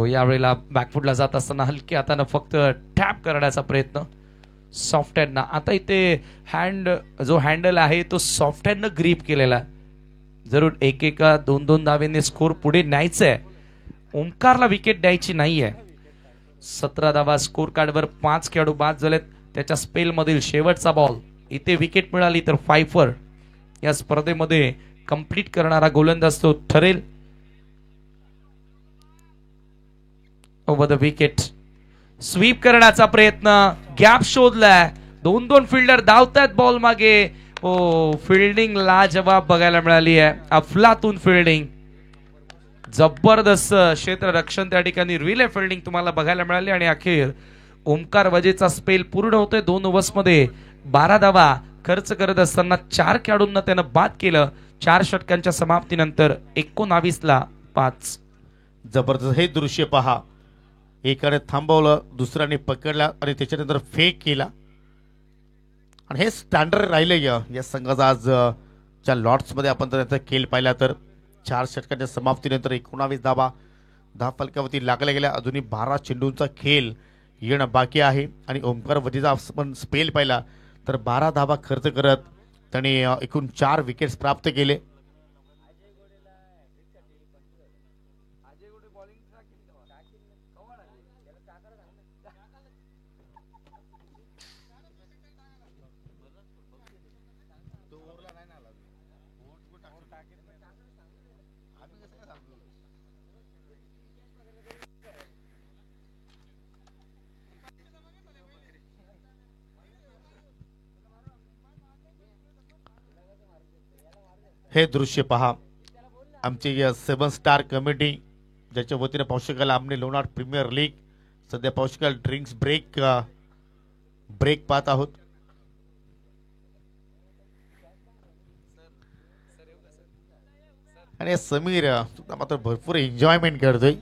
यावेळेला बॅकफुटला जात असताना हलके हातानं फक्त टॅप करण्याचा प्रयत्न सॉफ्ट हँडनं. आता इथे हँड जो हँडल आहे तो सॉफ्ट हँडनं ग्रीप केलेला. जरूर 1-1 2-2 धावेने स्कोर पुढे न्यायचा आहे. ओमकारला विकेट द्यायची नाहीये. 17 धावा स्कोर कार्डवर 5 खेळाडू बाद झालेत. त्याच्या स्पेल मधील शेवटचा बॉल. इथे विकेट मिळाली तर फायफर या स्पर्धेमध्ये कंप्लीट करणारा गोलंदाज तो ठरेल. Over the wicket. स्वीप करण्याचा प्रयत्न, गॅप शोधलाय. 2-2 फिल्डर धावतायत बॉल मागे. ओ, फिल्डिंग लाजवाब बघायला मिळाली आहे. अफलातून फिल्डिंग, जबरदस्त क्षेत्ररक्षण त्या ठिकाणी. रिले फिल्डिंग तुम्हाला बघायला मिळाली आणि अखेर ओमकार वजेचा स्पेल पूर्ण होतोय. 2 ओव्हर्स मध्ये 12 धावा खर्च करत असताना 4 खेळाडूंना त्यानं बाद केलं. 4 षटकांच्या समाप्तीनंतर 19-5. जबरदस्त हे दृश्य पहा. एकाने थांबवलं, दुसऱ्याने पकडला आणि त्याच्यानंतर फेक केला. आणि हे स्टँडर्ड राहिले या संघाचा आज च्या लॉर्ड्स मध्ये आपण जर त्याचा खेळ पाहिला तर 4 षटकांच्या समाप्तीनंतर 19 धावा फलकावरती लागल्या गेल्या. अजूनही 12 चेंडूंचा खेळ येणं बाकी आहे आणि ओमकार वजीचा आपण स्पेल पाहिला तर 12 धावा खर्च करत त्याने एकूण 4 विकेट्स प्राप्त केले. हे दृश्य पहा. आमची 7 स्टार कमिटी ज्याच्या वतीने पाहू शकाल आमने लोणार प्रीमियर लीग सध्या पाहू शकाल ड्रिंक्स ब्रेक पाहत आहोत. आणि समीर सुद्धा मात्र भरपूर एन्जॉयमेंट करतोय.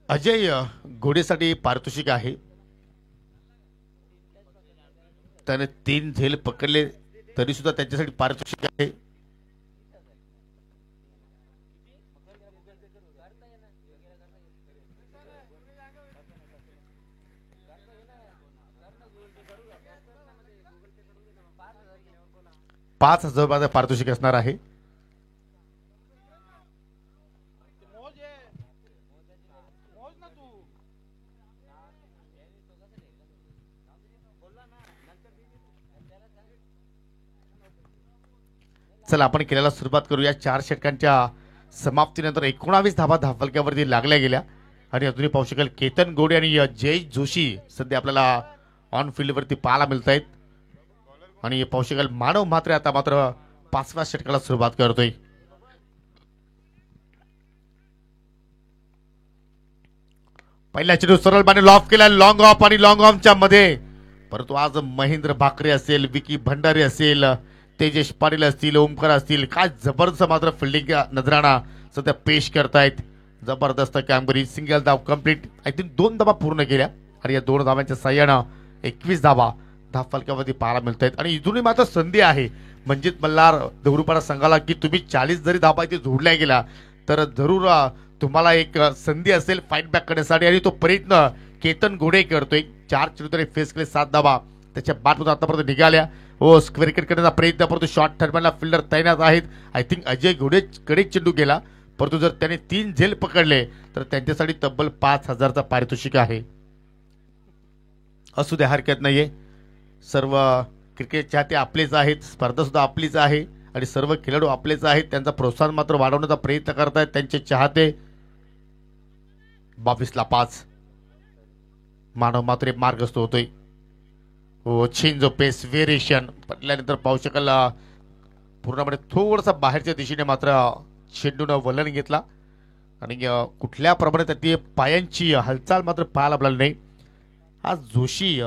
अजय घोडेसाठी पारितोषिक आहे. त्याने 3 झेल पकडले तरी सुद्धा त्यांच्यासाठी पारितोषिक आहे. ₹5,000 पारितोषिक असणार आहे. चला आपण खेळायला सुरुवात करूया. 4 षटकांच्या समाप्तीनंतर 19 धावा धावफलक्यावरती लागल्या गेल्या आणि अजूनही पाहू शकाल केतन गोडे आणि जय जोशी सध्या आपल्याला ऑन फील्डवरती पाहायला मिळत आहेत. आणि पाहू शकाल मानव म्हात्रे आता मात्र 5व्या षटकाला सुरुवात करतोय. पहिल्या चेंडू सरळपणे लॉफ केला, लॉंग ऑफ आणि लॉंग ऑफच्या मध्ये. परंतु आज महेंद्र भाकरे असेल, विकी भंडारी असेल, तेजेश पाटील असतील, ओमकार असतील, काय जबरदस्त मात्र फिल्डिंग नजराणा सध्या पेश करतायत. जबरदस्त कामगिरी. सिंगल धाव कंप्लीट. आय थिंक 2 धावा पूर्ण केल्या आणि या 2 धावांच्या साह्यानं 21 धावा फलकावरती पाहायला मिळत आहेत. आणि इथूनही मात्र संधी आहे म्हणजे मल्हार देवरुपाडा संघाला की तुम्ही 40 जरी धावा इथे जोडल्या गेला तर जरूर तुम्हाला एक संधी असेल फाईट बॅक करण्यासाठी. आणि तो प्रयत्न केतन घोडे करतोय. 4 चेंडू फेस केले, 7 धावा त्याच्या बाद आतापर्यंत निघाल्या. हो स्क्वेअर विकेट करण्याचा प्रयत्न परंतु शॉर्ट टर्मला फिल्डर तैनात आहेत. आय थिंक अजय घोडे कडे चेंडू गेला परंतु जर त्याने 3 झेल पकडले तर त्यांच्यासाठी तब्बल 5,000चा पारितोषिक आहे. असू द्या हरकत नाहीये. सर्व क्रिकेट चाहते आपलेच आहेत, स्पर्धा सुद्धा आपलीच आहे आणि सर्व खेळाडू आपलेच आहेत. त्यांचा प्रोत्साहन मात्र वाढवण्याचा प्रयत्न करतायत त्यांचे चाहते. 22-5 मानव मात्र मार्गस्थ होतोय. हो चेंज ऑफ पेस व्हेरिएशन पडल्यानंतर पाहू शकाल पूर्णपणे थोडंसं बाहेरच्या दिशेने मात्र चेंडूनं वलन घेतला आणि कुठल्या प्रमाणे त्याची पायांची हालचाल मात्र पाहायला मिळाली नाही. आज जोशी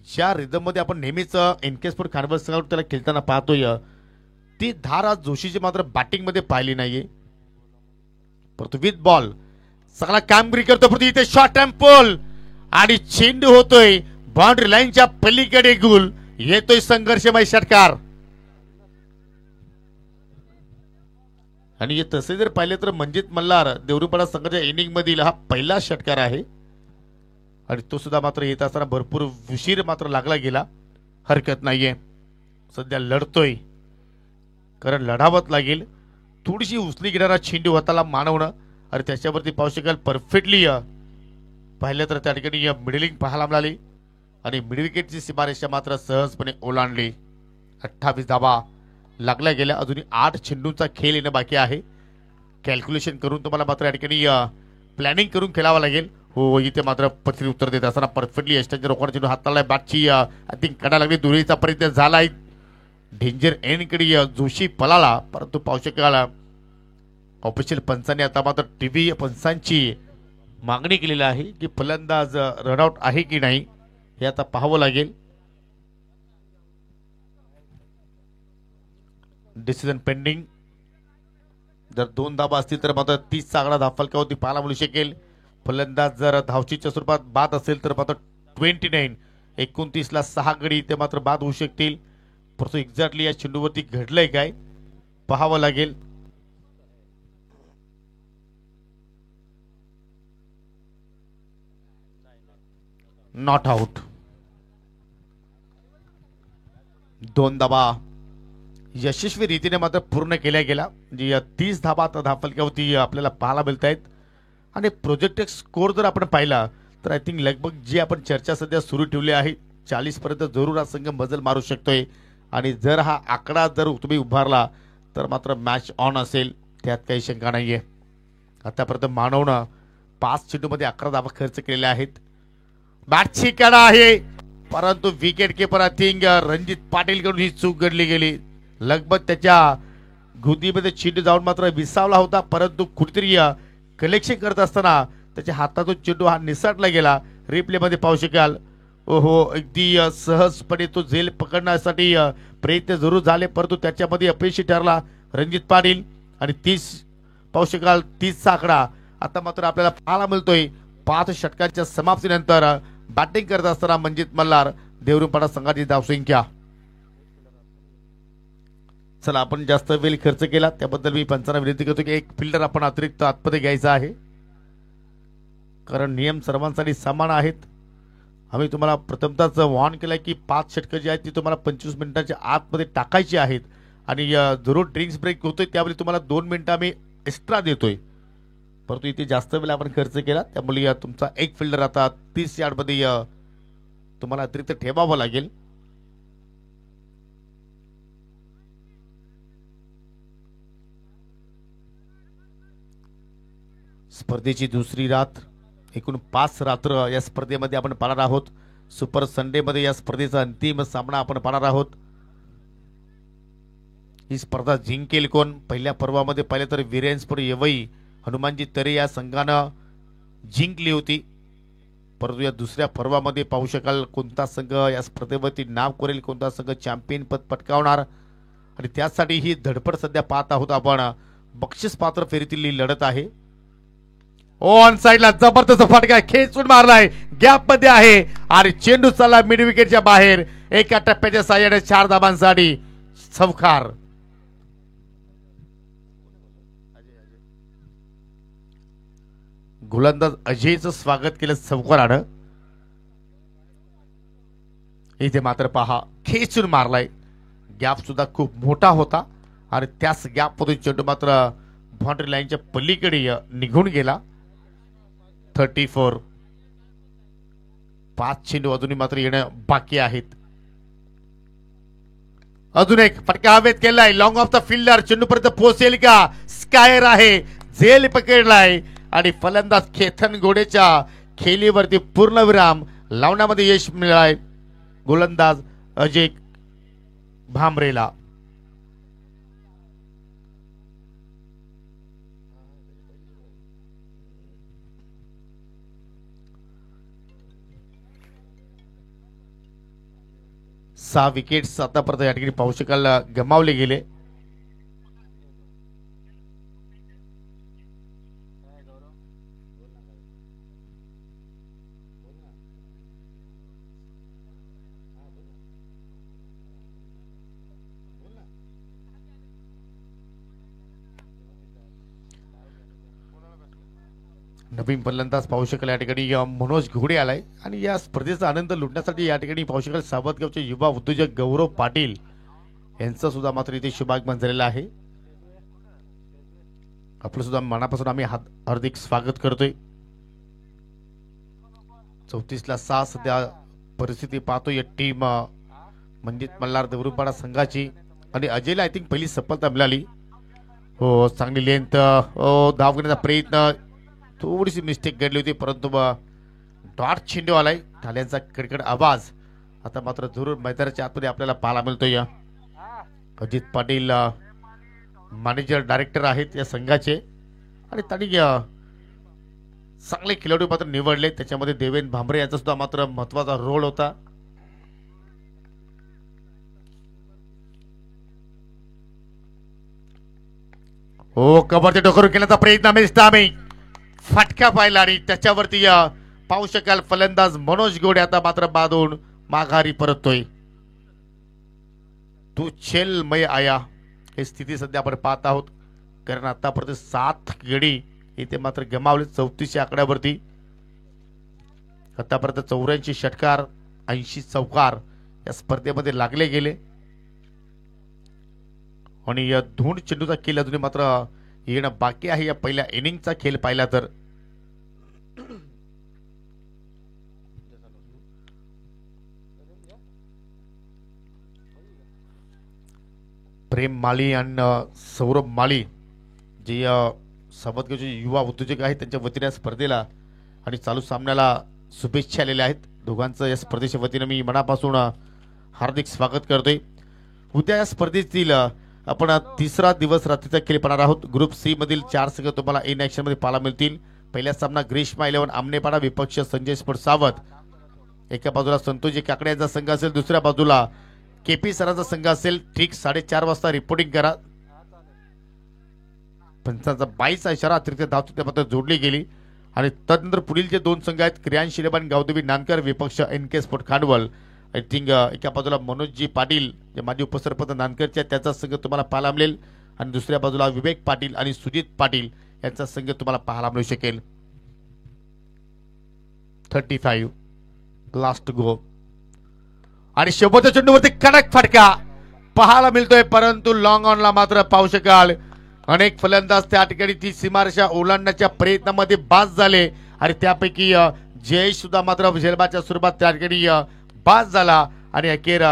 ज्या रिदम मध्ये आपण नेहमीच एनकेस्पोर्ट खानवर संघावर त्याला खेळताना पाहतोय ती धार आज जोशीची मात्र बॅटिंग मध्ये पाहिली नाहीये. परंतु विथ बॉल चांगला कामगिरी करतो. परंतु इथे शॉर्ट टर्म पोल आणि चेंडू होतोय बाउंड्री लाईनच्या पलीकडे. गुल येतोय संघर्षमय षटकार. आणि तसे जर पाहिले तर मंजित मल्हार देवरुपाडा संघाच्या इनिंग मधील हा पहिला षटकार आहे आणि तो सुद्धा मात्र येत असताना भरपूर उशीर मात्र लागला गेला. हरकत नाहीये. सध्या लढतोय कारण लढावत लागेल. थोडीशी उचली घेणारा चेंडू हाताला मानवणं आणि त्याच्यावरती पाहू शकाल परफेक्टली पाहिलं तर त्या ठिकाणी मिडलिंग पाहायला मिळाली आणि मिड विकेटची सीमारेषा मात्र सहजपणे ओलांडली. 28 धावा लागल्या गेल्या. अजूनही 8 चेंडूंचा खेळ येणं बाकी आहे. कॅल्क्युलेशन करून तुम्हाला मात्र या ठिकाणी प्लॅनिंग करून खेळावं लागेल. हो इथे मात्र पत्री उत्तर देत असताना परफेक्टली यष्टांच्या रोखण्याची हाताला बॅटची आय थिंक काढायला लागली. दुरीचा प्रयत्न झालाय डेंजर एंडकडे जोशी पळाला, परंतु पाहू शकाल ऑफिशियल पंचांनी आता मात्र टीव्ही पंचांची मागणी केलेली आहे की फलंदाज रनआउट आहे की नाही हे आता पाहावं लागेल. Decision pending. जर 2 धाबा असतील तर मात्र 30चा आकडा धावफलकावरती पाहायला मिळू शकेल. फलंदाज जर धावचीच्या स्वरूपात बाद असेल तर मात्र 29 29ला 6 गडी ते मात्र बाद होऊ शकतील. परंतु एक्झॅक्टली या चेंडूवरती घडलंय काय पाहावं लागेल. Not out. 2 धाबा यशस्वी रीतीने मात्र पूर्ण केल्या गेला. म्हणजे 30 धाबा आता धावफलकावरती आपल्याला पाहायला मिळत आहेत. आणि प्रोजेक्टेड स्कोर जर आपण पाहिला तर आय थिंक लगभग जी आपण चर्चा सध्या सुरू ठेवली आहे 40 पर्यंत जरूर हा संघ मजल मारू शकतोय. आणि जर हा आकडा जर तुम्ही उभारला तर मात्र मॅच ऑन असेल, त्यात काही शंका नाहीये. आतापर्यंत मानवनं 5 चेंडूमध्ये 11 धाबा खर्च केलेल्या आहेत. बॅटची कडा आहे, परंतु wicket keeper I think Ranjit Patil कडून ही चूक घडली गेली. लगभग त्याच्या गुदीमध्ये चेंडू जाऊन मात्र विसावला होता, परंतु कुठेतरी कलेक्शन करत असताना त्याच्या हातातून चेंडू हा निसटला गेला. रिप्ले मध्ये पाहू शकाल. ओहो, अगदी सहजपणे तो झेल पकडण्यासाठी प्रयत्न जरूर झाले, परंतु त्याच्यामध्ये अपयशी ठरला रणजित पाटील. आणि 30 पाहू शकाल 30चा आकडा आता मात्र आपल्याला पाहायला मिळतोय. 5 षटकांच्या समाप्तीनंतर बॅटिंग करत असताना मनजित मल्हार देवरुखपाडा संघाची धावसंख्या. चला, आपण जास्त वेळ खर्च केला त्याबद्दल मी पंचांना विनंती करतो की एक फिल्डर आपण अतिरिक्त आतमध्ये घ्यायचा आहे, कारण नियम सर्वांसाठी समान आहेत. आम्ही तुम्हाला प्रथमतःच वॉर्न केलं की 5 षटकं जी आहेत ती तुम्हाला 25 मिनिटांच्या आतमध्ये टाकायची आहेत. आणि जरूर ड्रिंक्स ब्रेक होतोय त्यावेळी तुम्हाला 2 मिनिटं आम्ही एक्स्ट्रा देतोय, परंतु इथे जास्त वेळ आपण खर्च केला त्यामुळे तुमचा एक फिल्डर आता 30 यार्डमध्ये तुम्हाला अतिरिक्त ठेवावं लागेल. स्पर्धेची दुसरी रात्र, एकूण 5 रात्र या स्पर्धेमध्ये आपण पाहणार आहोत. सुपर संडे मध्ये या स्पर्धेचा अंतिम सामना आपण पाहणार आहोत. ही स्पर्धा जिंकेल कोण? पहिल्या पर्वामध्ये पाहिले तर वीरेंद्र येवई हनुमानजी तरे या संघानं जिंकली होती, परंतु या दुसऱ्या पर्वामध्ये पाहू शकाल कोणता संघ या स्पर्धेवरती नाव करेल, कोणता संघ चॅम्पियन पद पटकावणार. आणि त्यासाठी ही धडपड सध्या पाहत आहोत आपण. बक्षीस पात्र फेरीतील ही लढत आहे. ऑन साइडला जबरदस्त फटका खेचून मारलाय, गॅप मध्ये आहे आणि चेंडू चालला मिड विकेटच्या बाहेर. एका टप्प्याच्या साह्याने 4 धाबांसाठी चौकार. गोलंदाज अजयचं स्वागत केलं चौकारानं. इथे मात्र पहा खेचून मारलाय, गॅप सुद्धा खूप मोठा होता आणि त्याच गॅप मधून चेंडू मात्र बाउंड्री लाईनच्या पलीकडे निघून गेला. 34. 5 चेंडू अजूनही मात्र येणं बाकी आहेत. अजून एक फटका हवेत केलाय, लॉंग ऑफ द फिल्डर, चेंडू पर्यंत पोहोचेल का? स्कायर आहे, झेल पकडलाय आणि फलंदाज खेथन घोडेच्या खेळीवरती पूर्णविराम लावण्यामध्ये यश मिळालंय गोलंदाज अजय भांबरेला. सहा विकेट्स आतापर्यंत या ठिकाणी पाहू शकाल गमावले गेले. नवीन फलंदाज पाहू शकाल या ठिकाणी मनोज घोडे आलाय आणि या स्पर्धेचा आनंद लुटण्यासाठी या ठिकाणी पाहू शकाल सावतगावचे युवा उद्योजक गौरव पाटील यांचा सुद्धा मात्र इथे शुभागमन झालेला आहे. आपलं सुद्धा मनापासून आम्ही हार्दिक स्वागत करतोय. 34ला 6 सध्या परिस्थिती पाहतोय टीम मनजित मल्हार देवरुखपाडा संघाची. आणि अजयला आय थिंक पहिली सफलता मिळाली. हो, चांगली लेंथ, धाव घेण्याचा प्रयत्न, थोडीशी मिस्टेक घडली होती, परंतु डॉट चेंडू आलाय, ठाल्यांचा कडकड आवाज आता मात्र जरूर मैदानाच्या आतमध्ये आपल्याला पाहायला मिळतोय. अजित पाटील मॅनेजर डायरेक्टर आहेत या संघाचे आणि त्यांनी चांगले खेळाडू मात्र निवडले. त्याच्यामध्ये देवेंद्र भांबरे यांचा सुद्धा मात्र महत्वाचा रोल होता. हो कबरचे डोकर केल्याचा प्रयत्न फटका पाहिला आणि त्याच्यावरती पाहू शकाल फलंदाज मनोज गोडे आता मात्र बांधून माघारी परततोय. तू छेल मय आया ही स्थिती सध्या आपण पाहत आहोत. कारण आतापर्यंत 7 गडी इथे मात्र गमावले 34 आकड्यावरती. आतापर्यंत 84 षटकार 80 चौकार या स्पर्धेमध्ये लागले गेले आणि या धूण चेंडूचा खेळ अजून मात्र येणं बाकी आहे. या पहिल्या इनिंगचा खेळ पाहिला तर प्रेम माळी आणि सौरभ माळी जे सावधगावचे युवा उद्योजक आहेत त्यांच्या वतीने या स्पर्धेला आणि चालू सामन्याला शुभेच्छा आलेल्या आहेत. दोघांचं या स्पर्धेच्या वतीने मी मनापासून हार्दिक स्वागत करतोय. उद्या या स्पर्धेतील आपण तिसरा दिवस रात्रीचा खेळ पाहणार आहोत. ग्रुप सी मधील 4 संघ तुम्हाला इन ऍक्शन मध्ये पाहायला मिळतील. पहिला सामना ग्रीष्मा 11 आमनेपाडा विपक्ष संजय स्पोर्ट सावध. एका बाजूला संतोषजी काकडे यांचा संघ असेल, दुसऱ्या बाजूला केपी सरांचा संघ असेल. ठीक 4:30 वाजता रिपोर्टिंग करा. पंचांचा 22 इशारा अतिरिक्त धाव मात्र जोडली गेली आणि तदनंतर पुढील जे 2 संघ आहेत क्रियांश शिलेबान गावदेवी नानकर विपक्ष एनके स्पोर्ट खांडवल. आय थिंक एका बाजूला मनोजजी पाटील जे माजी उपसरपंच नानकरचे त्याचा संघ तुम्हाला पाहायला मिळेल आणि दुसऱ्या बाजूला विवेक पाटील आणि सुजित पाटील यांचा संघ तुम्हाला पाहायला मिळू शकेल. 35 लास्ट गो आणि शेवटच्या चेंडूवरती कडक फटका पाहायला मिळतोय. परंतु लॉंग ऑनला मात्र पाहू शकाल अनेक फलंदाज त्या ठिकाणी ती सीमारेषा ओलांडण्याच्या प्रयत्नामध्ये बाद झाले आणि त्यापैकी जयेश सुद्धा मात्र झेलबाच्या स्वरूपात त्या ठिकाणी बाद झाला आणि अखेर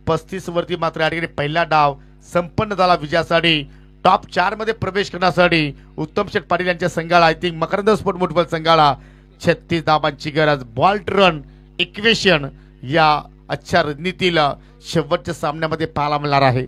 35 वरती मात्र या ठिकाणी पहिला डाव संपन्न झाला. विजयासाठी टॉप 4 मध्ये प्रवेश करण्यासाठी उत्तम शेठ पाटील यांच्या संघाला I think Makarand sport football संघाला 36 धावांची गरज. बॉल टू रन इक्वेशन या आजच्या रणनीतील शेवटच्या सामन्यामध्ये पाहायला मिळणार आहे.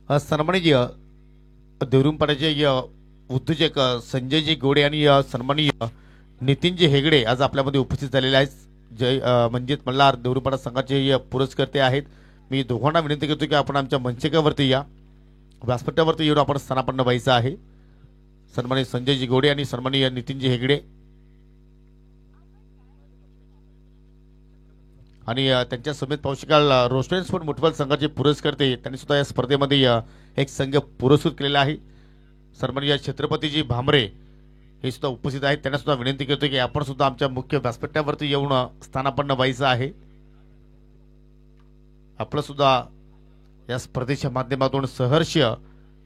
सन्माननीय देवरुमपाड्याचे उद्योजक संजयजी गोडे आणि सन्माननीय नितीनजी हेगडे आज आपल्यामध्ये उपस्थित झालेले आहेत. जय मंजित मल्हार देवरुमपाडा संघाचे पुरस्कर्ते आहेत. मी दोघांना विनंती करतो की आपण आमच्या मंचकावरती या व्यासपीठावरती येऊन आपण स्थानापन्न व्हायचं आहे. सन्माननीय संजयजी गोडे आणि सन्माननीय नितीनजी हेगडे आणि त्यांच्या समेत पाहू शकाल रोस्टेन स्पोर्ट फुटबॉल संघाचे पुरस्कर्ते त्यांनी सुद्धा या स्पर्धेमध्ये एक संघ पुरस्कृत केलेला आहे. सन्माननीय छत्रपतीजी भामरे हे सुद्धा उपस्थित आहेत. त्यांना सुद्धा विनंती करतो की आपण सुद्धा आमच्या मुख्य व्यासपीठावरती येऊन स्थानापन्न व्हायचं आहे. आपलं सुद्धा या स्पर्धेच्या माध्यमातून सहर्ष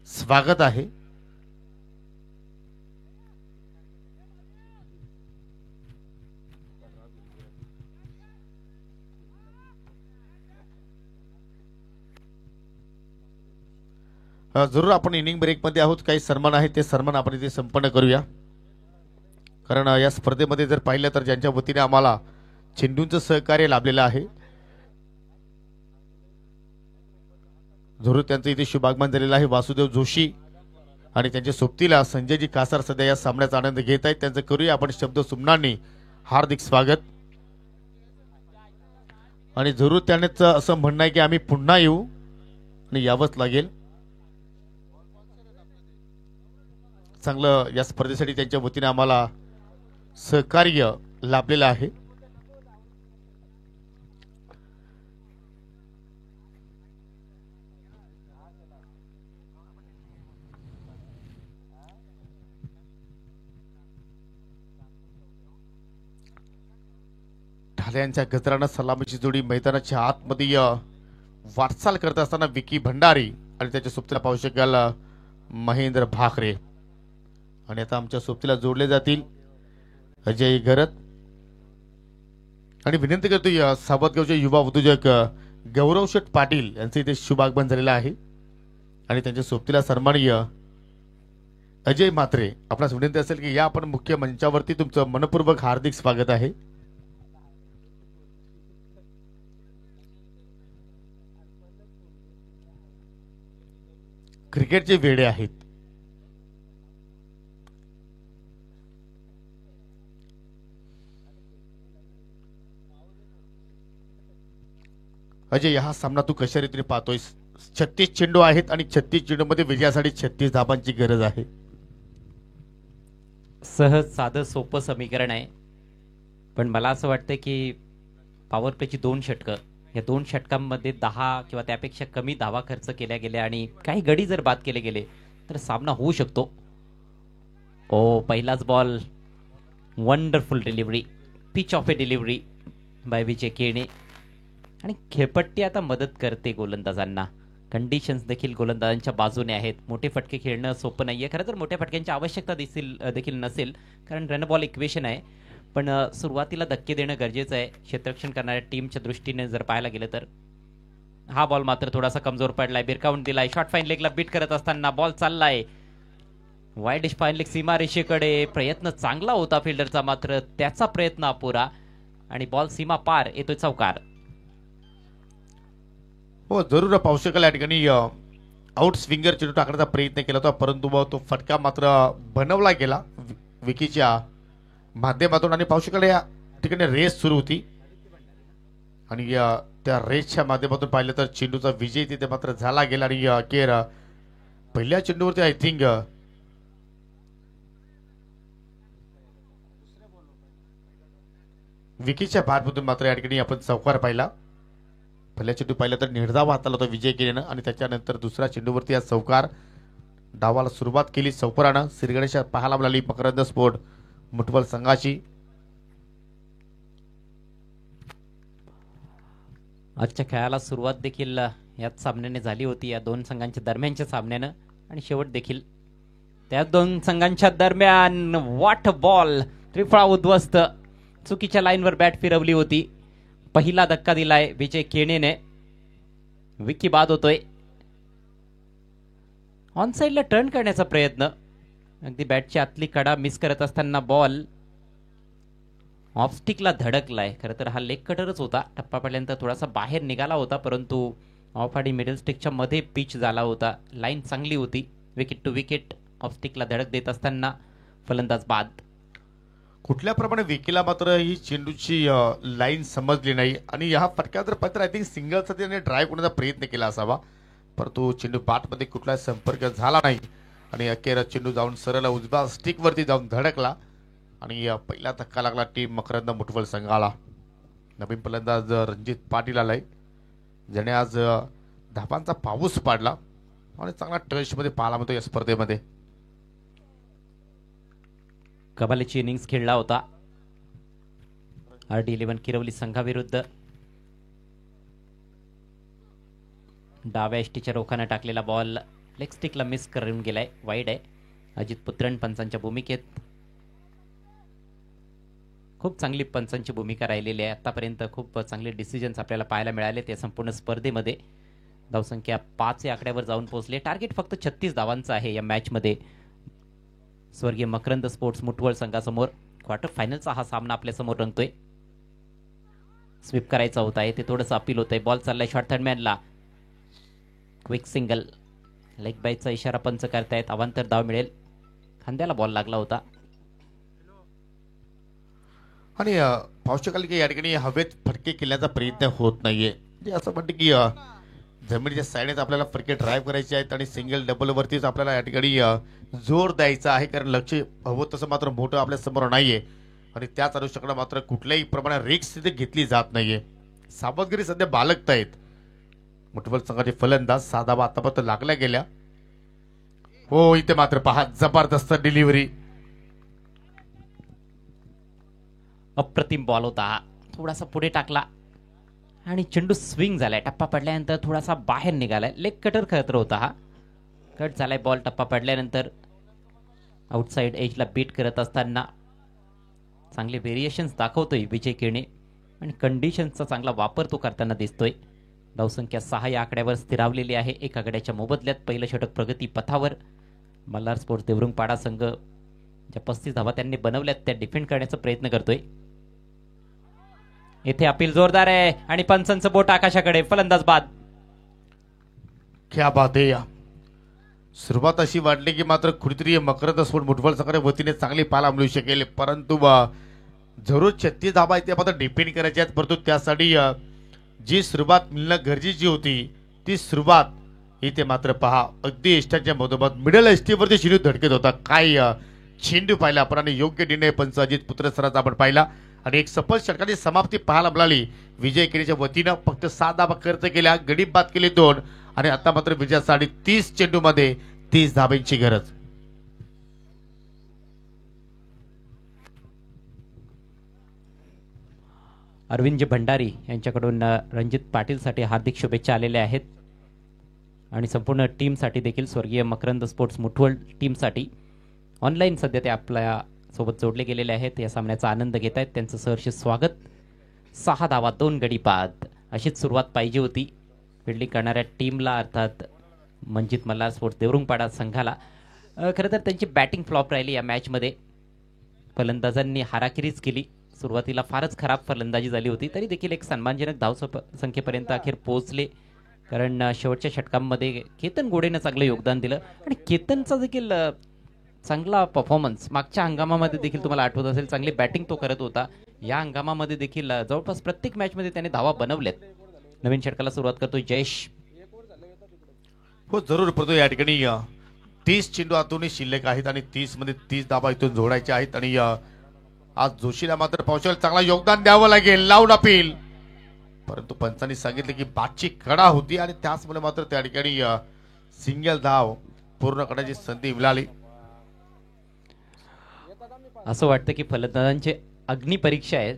स्वागत आहे. जरूर आपण इनिंग ब्रेकमध्ये आहोत. काही सन्मान आहे ते सन्मान आपण इथे संपन्न करूया. कारण या स्पर्धेमध्ये जर पाहिलं तर ज्यांच्या वतीने आम्हाला चेंडूंचं सहकार्य लाभलेलं आहे जरूर त्यांचं इथे शुभागमन झालेलं आहे. वासुदेव जोशी आणि त्यांच्या सोबतीला संजयजी कासार सध्या या सामन्याचा आनंद घेत आहेत. त्यांचं करूया आपण शब्द सुमनांनी हार्दिक स्वागत. आणि जरूर त्यांचं असं म्हणणं आहे की आम्ही पुन्हा येऊ आणि यावंच लागेल. चांगलं या स्पर्धेसाठी त्यांच्या वतीने आम्हाला सहकार्य लाभलेलं आहे. भाल्यांच्या गजरानं सलामीची जोडी मैदानाच्या आतमध्ये वाटचाल करत असताना विकी भंडारी आणि त्याच्या सोबतीला पाहू शकाल महेंद्र भाकरे. आणि आता आमच्या सोबतीला जोडले जातील अजय गरत. आणि विनंती करतो सावतगावचे युवा उद्योजक गौरव शेठ पाटील यांचे इथे शुभागमन झालेलं आहे आणि त्यांच्या सोबतीला सन्माननीय अजय म्हात्रे. आपणास विनंती असेल की या आपण मुख्य मंचावरती तुमचं मनपूर्वक हार्दिक स्वागत आहे. क्रिकेटचे वेडे आहेत. अजय, हा सामना तू कशा रीतीने पाहतोयस? 36 चेंडू आहेत आणि 36 चेंडूमध्ये विजयासाठी 36 धाबांची गरज आहे. सहज साधं सोपं समीकरण आहे, पण मला असं वाटतं की पॉवर प्लेची 2 षटकं, या 2 षटकांमध्ये 10 किंवा त्यापेक्षा कमी धावा खर्च केल्या गेल्या आणि काही गडी जर बाद केले गेले तर सामना होऊ शकतो. ओ, पहिलाच ball, wonderful delivery, peach of a delivery by Vijay Kene. आणि खेळपट्टी आता मदत करते गोलंदाजांना. कंडिशन्स देखील गोलंदाजांच्या बाजूने आहेत. मोठे फटके खेळणं सोपं नाहीये. खरं तर मोठ्या फटक्यांची आवश्यकता देखील नसेल, कारण रन बॉल इक्वेशन आहे. पण सुरुवातीला धक्के देणं गरजेचं आहे क्षेत्ररक्षण करणाऱ्या टीमच्या दृष्टीने जर पाहायला गेलं तर. हा बॉल मात्र थोडासा कमजोर पडलाय, बिरकावून दिलाय. शॉर्ट फाईन लेगला बीट करत असताना बॉल चाललाय वाईड फाईन लेग सीमारेषेकडे. प्रयत्न चांगला होता फिल्डरचा, मात्र त्याचा प्रयत्न अपुरा आणि बॉल सीमा पार येतोय चौकार. हो, जरूर पाहू शकाल या ठिकाणी आउट स्विंगर चेंडू टाकण्याचा प्रयत्न केला होता, परंतु तो फटका मात्र बनवला गेला विकीच्या माध्यमातून. आणि पाहू शकाल या ठिकाणी रेस सुरू होती आणि त्या रेसच्या माध्यमातून पाहिलं तर चेंडूचा विजय तिथे मात्र झाला गेला. आणि अखेर पहिल्या चेंडूवरती आय थिंक विकीच्या बारमधून मात्र या ठिकाणी आपण चौकार पाहिला. पहिल्या चेंडू पाहिला तर निर्धाव हाताला होता विजय केलेनं आणि त्याच्यानंतर दुसऱ्या चेंडूवरती या चौकार डावाला सुरुवात केली चौकारानं. श्रीगणेशा पाहायला मिळाली मकरंद स्पोर्ट मुठवल संघाची. आजच्या खेळाला सुरुवात देखील याच सामन्याने झाली होती, या 2 संघांच्या दरम्यानच्या सामन्यानं. आणि शेवट देखील त्या 2 संघांच्या दरम्यान. व्हॉट बॉल, त्रिफळा उद्ध्वस्त. चुकीच्या लाईनवर बॅट फिरवली होती. पहिला धक्का दिलाय विजय केणेने. विकी बाद होतोय. ऑन साइडला टर्न करण्याचा प्रयत्न, अगदी बॅटची आतली कडा मिस करत असताना बॉल ऑफस्टिकला धडकलाय. खरं तर हा लेग कटरच होता. टप्पा पडल्यानंतर थोडासा बाहेर निघाला होता, परंतु ऑफ आणि मिडल स्टिकच्या मध्ये पिच झाला होता. लाईन चांगली होती. विकेट टू विकेट ऑफस्टिकला धडक देत असताना फलंदाज बाद. कुठल्या प्रमाणे विकीला मात्र ही चेंडूची लाईन समजली नाही आणि हा फटका जर पत्र आय थिंक सिंगलचा त्याने ड्राईव्ह करण्याचा प्रयत्न केला असावा, परंतु चेंडू बॅटमध्ये कुठलाही संपर्क झाला नाही आणि अखेर चेंडू जाऊन सरळ उजव्या स्टिकवरती जाऊन धडकला आणि पहिला धक्का लागला टीम मकरंद मुठवल संघाला. नवीन फलंदाज रणजित पाटील आलाय, ज्याने आज धाबांचा पाऊस पाडला आणि चांगला टचमध्ये पाहायला मिळतो या स्पर्धेमध्ये. कमालीची इनिंग्स खेळला होता RD11 किरवली संघाविरुद्ध. डाव्या एसटीच्या रोखाने टाकलेला बॉल लेग स्टिकला मिस करून गेलाय, वाईड आहे. अजित पुत्रण पंचांच्या भूमिकेत. खूप चांगली पंचांची भूमिका राहिलेली आहे आतापर्यंत. खूप चांगले डिसिजन्स आपल्याला पाहायला मिळाले त्या संपूर्ण स्पर्धेमध्ये. धावसंख्या 5 या आकड्यावर जाऊन पोहोचले. टार्गेट फक्त 36 धावांचं आहे या मॅचमध्ये. स्वर्गीय मकरंद स्पोर्ट्स मुठवळ संघासमोर क्वार्टर फायनलचा हा सामना आपल्या समोर रंगतोय. स्वीप करायचा होता, ते थोडंसं अपील होतंय. बॉल चाललाय शॉर्ट थर्डमॅनला. क्विक सिंगल, लेग बायचा इशारा पंच करतायत. अवांतर धाव मिळेल. खांद्याला बॉल लागला होता. आणि पाहू शकाल की या ठिकाणी हवेत फटके केल्याचा प्रयत्न होत नाहीये. म्हणजे असं म्हणते की जमिनीच्या साईडनेच आपल्याला फटके ड्राईव्ह करायचे आहेत आणि सिंगल डबल वरतीच आपल्याला या ठिकाणी जोर द्यायचा आहे, कारण लक्ष हवं तसं मात्र मोठं आपल्या समोर नाहीये आणि त्याच अनुषंगाने मात्र कुठल्याही प्रमाणात रिक्स तिथे घेतली जात नाहीये. सावधगिरी सध्या बाळगतायत मुठवल संघाचे फलंदाज. 6 धावा आतापर्यंत लागल्या गेल्या. हो, इथे मात्र पहा जबरदस्त डिलिव्हरी. अप्रतिम बॉल होता. थोडासा पुढे टाकला आणि चेंडू स्विंग झालाय. टप्पा पडल्यानंतर थोडासा बाहेर निघालाय. लेग कटर खतर होता हा. कट झालाय बॉल टप्पा पडल्यानंतर. आउटसाइड एजला बीट करत असताना चांगले व्हेरिएशन्स दाखवतोय विजय किरणे आणि कंडिशन्सचा चांगला वापर तो करताना दिसतोय. धावसंख्या 6 या आकड्यावर स्थिरावलेली आहे. 1 आकड्याच्या मोबदल्यात पहिलं षटक प्रगती पथावर. मल्हार स्पोर्ट्स देवरुंगपाडा संघ ज्या 35 धावा त्यांनी बनवल्यात त्या डिफेंड करण्याचा प्रयत्न करतोय. येथे अपील जोरदार आहे आणि पंचांचं बोट आकाशाकडे. फलंदाज बाद. क्या बात आहे. सुरुवात अशी वाटली की मात्र कुठेतरी मकरंद स्पोर्ट फुटबॉल संघाच्या वतीने चांगली पाला मिळू शकेल, परंतु जरूर 36 धावा इथे मात्र डिफेंड करायच्या आहेत. परंतु त्यासाठी जी सुरुवात मिळणं गरजेची होती ती सुरुवात इथे मात्र पहा अगदी इष्टाच्या मधोमध मिडल एसटीवरती चेंडू धडकत होता. काय चेंडू पाहिला आपण आणि योग्य निर्णय पंच अजित पुत्र सरांचा आपण पाहिला आणि एक सफल षटकाची समाप्ती पाहायला मिळाली. विजय किरणच्या वतीनं फक्त 7 धावा खर्च केल्या, गडी बाद केले 2 आणि आता मात्र विजयासाठी 30 चेंडू मध्ये 30 धाब्यांची गरज. अरविंद भंडारी यांच्याकडून रणजित पाटीलसाठी हार्दिक शुभेच्छा आलेल्या आहेत आणि संपूर्ण टीमसाठी देखील स्वर्गीय मकरंद स्पोर्ट्स मुठवल टीमसाठी ऑनलाईन सध्या ते आपल्या सोबत जोडले गेलेले आहेत. या सामन्याचा आनंद घेत आहेत. त्यांचं सहर्ष स्वागत. 6 धावा 2 गडी बाद अशीच सुरुवात पाहिजे होती फिल्डिंग करणाऱ्या टीमला, अर्थात मंजित मल्हार स्पोर्ट्स देवरुंगपाडा संघाला. खरं तर त्यांची बॅटिंग फ्लॉप राहिली या मॅचमध्ये. फलंदाजांनी हाराकिरीच केली. सुरुवातीला फारच खराब फलंदाजी झाली होती, तरी देखील एक सन्मानजनक धावसंख्येपर्यंत अखेर पोहोचले. कारण शेवटच्या षटकांमध्ये केतन गोडेनं चांगलं योगदान दिलं आणि केतनचा देखील चांगला परफॉर्मन्स मागच्या हंगामामध्ये देखील तुम्हाला आठवत असेल. चांगली बॅटिंग तो करत होता. या हंगामामध्ये देखील जवळपास प्रत्येक मॅचमध्ये त्याने धावा बनवल्यात. नवीन षटकाला सुरुवात करतोय जयेश. हो जरूर, परंतु या ठिकाणी 30 चेंडू आतूनही शिल्लक आहेत आणि 30 मध्ये 30 धाबा इथून जोडायच्या आहेत आणि आज जोशीला मात्र पावसाला चांगला योगदान द्यावं लागेल. लावून अपील, परंतु पंचांनी सांगितले की बादची कडा होती आणि त्याचमुळे मात्र त्या ठिकाणी सिंगल धाव पूर्ण करण्याची संधी मिळाली. असं वाटतं की फलंदाजांची अग्निपरीक्षा आहे.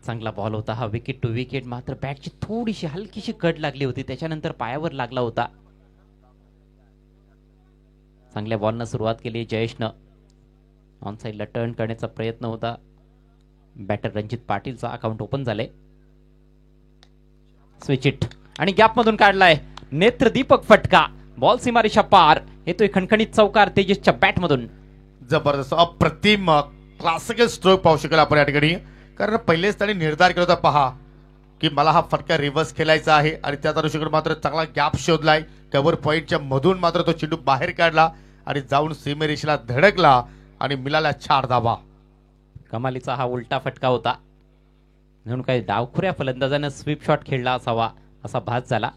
चांगला बॉल होता हा. Wicket to wicket. मात्र बॅटची थोडीशी हलकीशी कट लागली होती, त्याच्यानंतर पायावर लागला होता. चांगल्या बॉलनं सुरुवात केली जयेशनं. ऑन साईडला टर्न करण्याचा प्रयत्न होता. बॅटर रणजित पाटीलचा अकाउंट ओपन झाले. स्विच इट आणि गॅप मधून काढलाय. नेत्रदीपक फटका. बॉल सीमारेषा पार. येतोय खणखणीत चौकार तेजसच्या बॅट मधून. जबरदस्त अप्रतिम क्लासिकल स्ट्रोक पाहू शकेल आपण या ठिकाणी. कारण पहिलेच त्यांनी निर्धार केला होता पहा की मला हा फटका रिव्हर्स खेळायचा आहे आणि त्याच अनुषंगाने मात्र चांगला गॅप शोधलाय. कव्हर पॉईंटच्या मधून मात्र तो चेंडू बाहेर काढला आणि जाऊन सीमेरेषेला धडकला आणि मिळाल्या 4 धावा. कमालीचा हा उलटा फटका होता म्हणून काही डावखुऱ्या फलंदाजानं स्वीप शॉट खेळला असावा असा भास झाला.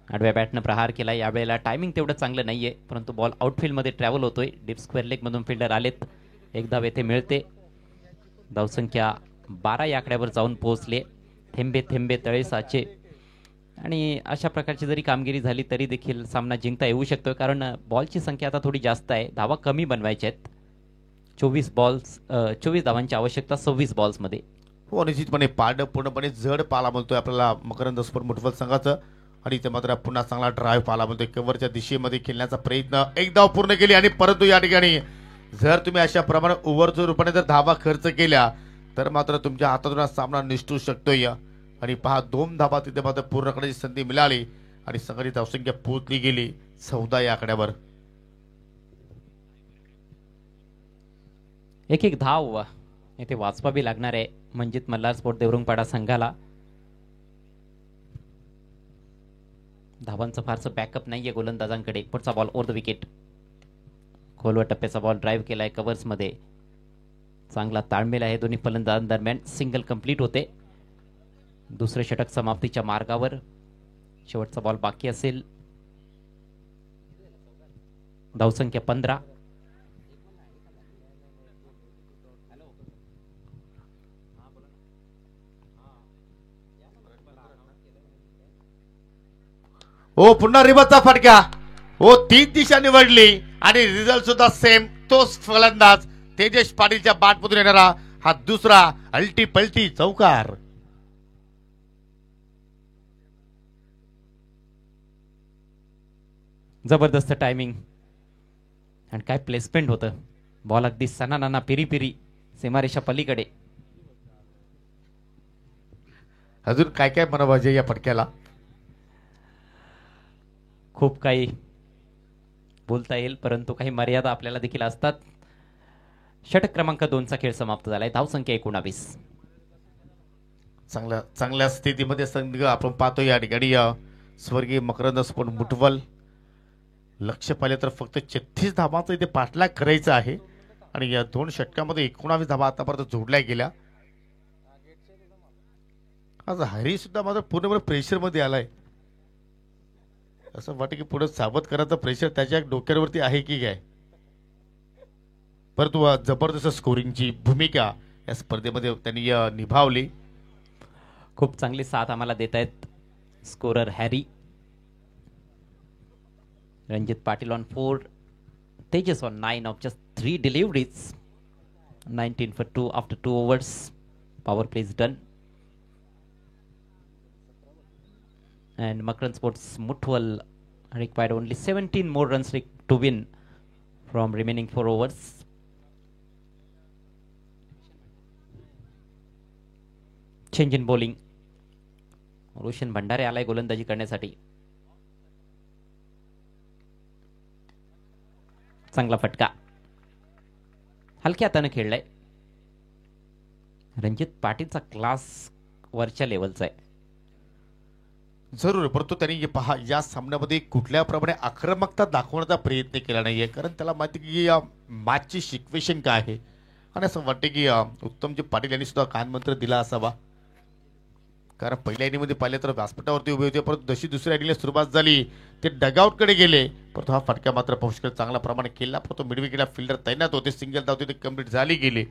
आडव्या बॅटनं प्रहार केला. यावेळेला टायमिंग तेवढं चांगलं नाहीये, परंतु बॉल आउटफील्ड मध्ये ट्रॅव्हल होतोय. डीप स्क्वेअर लेग मधून फिल्डर आलेत. एक धाव येथे मिळते. धावसंख्या 12 या आकड्यावर जाऊन पोहोचले. थेंबे थेंबे तळे साचे आणि अशा प्रकारची जरी कामगिरी झाली तरी देखील सामना जिंकता येऊ शकतो, कारण बॉलची संख्या आता थोडी जास्त आहे. धावा कमी बनवायच्या आहेत. 24 धावांची आवश्यकता 26 बॉल्समध्ये. हो निश्चितपणे पारडं पूर्णपणे जड पाला म्हणतोय आपल्याला मकरंद स्पोर्ट मुठवल संघाचं आणि ते मात्र पुन्हा चांगला ड्राईव्ह पाला म्हणतोय. कव्हरच्या दिशेमध्ये खेळण्याचा प्रयत्न. एक धाव पूर्ण केली आणि परंतु या ठिकाणी जर तुम्ही अशा प्रमाणे ओव्हरच्या रूपाने जर धावा खर्च केल्या तर मात्र तुमच्या हातातून हा सामना निसटू शकतोय. आणि पहा 2 धावा तिथे मात्र पूर्ण करण्याची संधी मिळाली आणि संघाची धावसंख्या पोहोचली गेली 14 या आकड्यावर. एक धाव येथे वाचवावी लागणार आहे मंजित मल्हार स्पोर्ट देवरुंगपाडा संघाला. धावांचं फारसं बॅकअप नाहीये गोलंदाजांकडे. पुढचा बॉल ओव्हर द विकेट. खोलवर टप्प्याचा बॉल ड्राईव्ह केलाय कव्हर्स मध्ये. चांगला ताळमेळ आहे दोन्ही फलंदाजांदरम्यान. सिंगल कंप्लीट होते. दुसरे षटक समाप्तीच्या मार्गावर. शेवटचा बॉल बाकी असेल. धावसंख्या 15. हो पुन्हा रिव्हर्सचा फटका. हो 3 दिशा निवडली आणि रिझल्ट सुद्धा सेम. तोच फलंदाज तेजस पाटीलच्या बाटमधून येणारा हा दुसरा अल्टी पलटी चौकार. जबरदस्त टायमिंग आणि काय प्लेसमेंट होतं. बॉल अगदी सणानाना पिरी पिरी सीमारेषा पलीकडे. अजून काय काय म्हणावं अजय या फटक्याला? खूप काही बोलता येईल, परंतु काही मर्यादा आपल्याला देखील असतात. षटक क्रमांक 2चा खेळ समाप्त झालाय. धावसंख्या 19. चांगल्या चांगल्या स्थितीमध्ये संघ आपण पाहतो या ठिकाणी. स्वर्गीय मकरंद स्फोट मुठवल लक्ष पाहिले तर फक्त 36 धावांचा इथे पाठलाग करायचा आहे आणि या 2 षटकामध्ये 19 धावा आतापर्यंत जोडल्या गेल्या. आज हरी सुद्धा मात्र पूर्णपणे प्रेशर मध्ये आलाय. असं वाटतं की पुढे सावध करायचं प्रेशर त्याच्या डोक्यावरती आहे की काय. परंतु जबरदस्त स्कोरिंगची भूमिका या स्पर्धेमध्ये त्यांनी निभावली. खूप चांगली साथ आम्हाला देत आहेत scorer Harry. Ranjit Patil on 4, Tejas on 9 of just 3 deliveries. 19 for 2 after 2 overs. Power play is done. And Makaran Sports Mutwal required only 17 more runs to win from remaining 4 overs. Change in bowling. Roshan Bhandare आलाय गोलंदाजी करण्यासाठी. चांगला फटका हलक्या हाताने खेळलाय. रणजित पाटीलचा क्लास वरच्या लेवलचा आहे. जरूर, परंतु त्यांनी पहा या सामन्यामध्ये कुठल्या प्रमाणे आक्रमकता दाखवण्याचा प्रयत्न केला नाहीये, कारण त्याला माहिती की या मॅचची सिच्युएशन काय आहे. आणि असं वाटते की उत्तमजी पाटील यांनी सुद्धा कानमंत्र दिला असावा, कारण पहिल्या इनिंगमध्ये पाहिले तर व्यासपीठावरती उभे होते, परंतु जशी दुसऱ्या इनिंगला सुरुवात झाली ते डगआउटकडे गेले. परंतु हा फटका मात्र पुष्कळ चांगल्या प्रमाणे केला. परंतु मिडविकेटला फिल्डर तैनात होते. सिंगल धाव तिथे कंप्लीट झाली गेली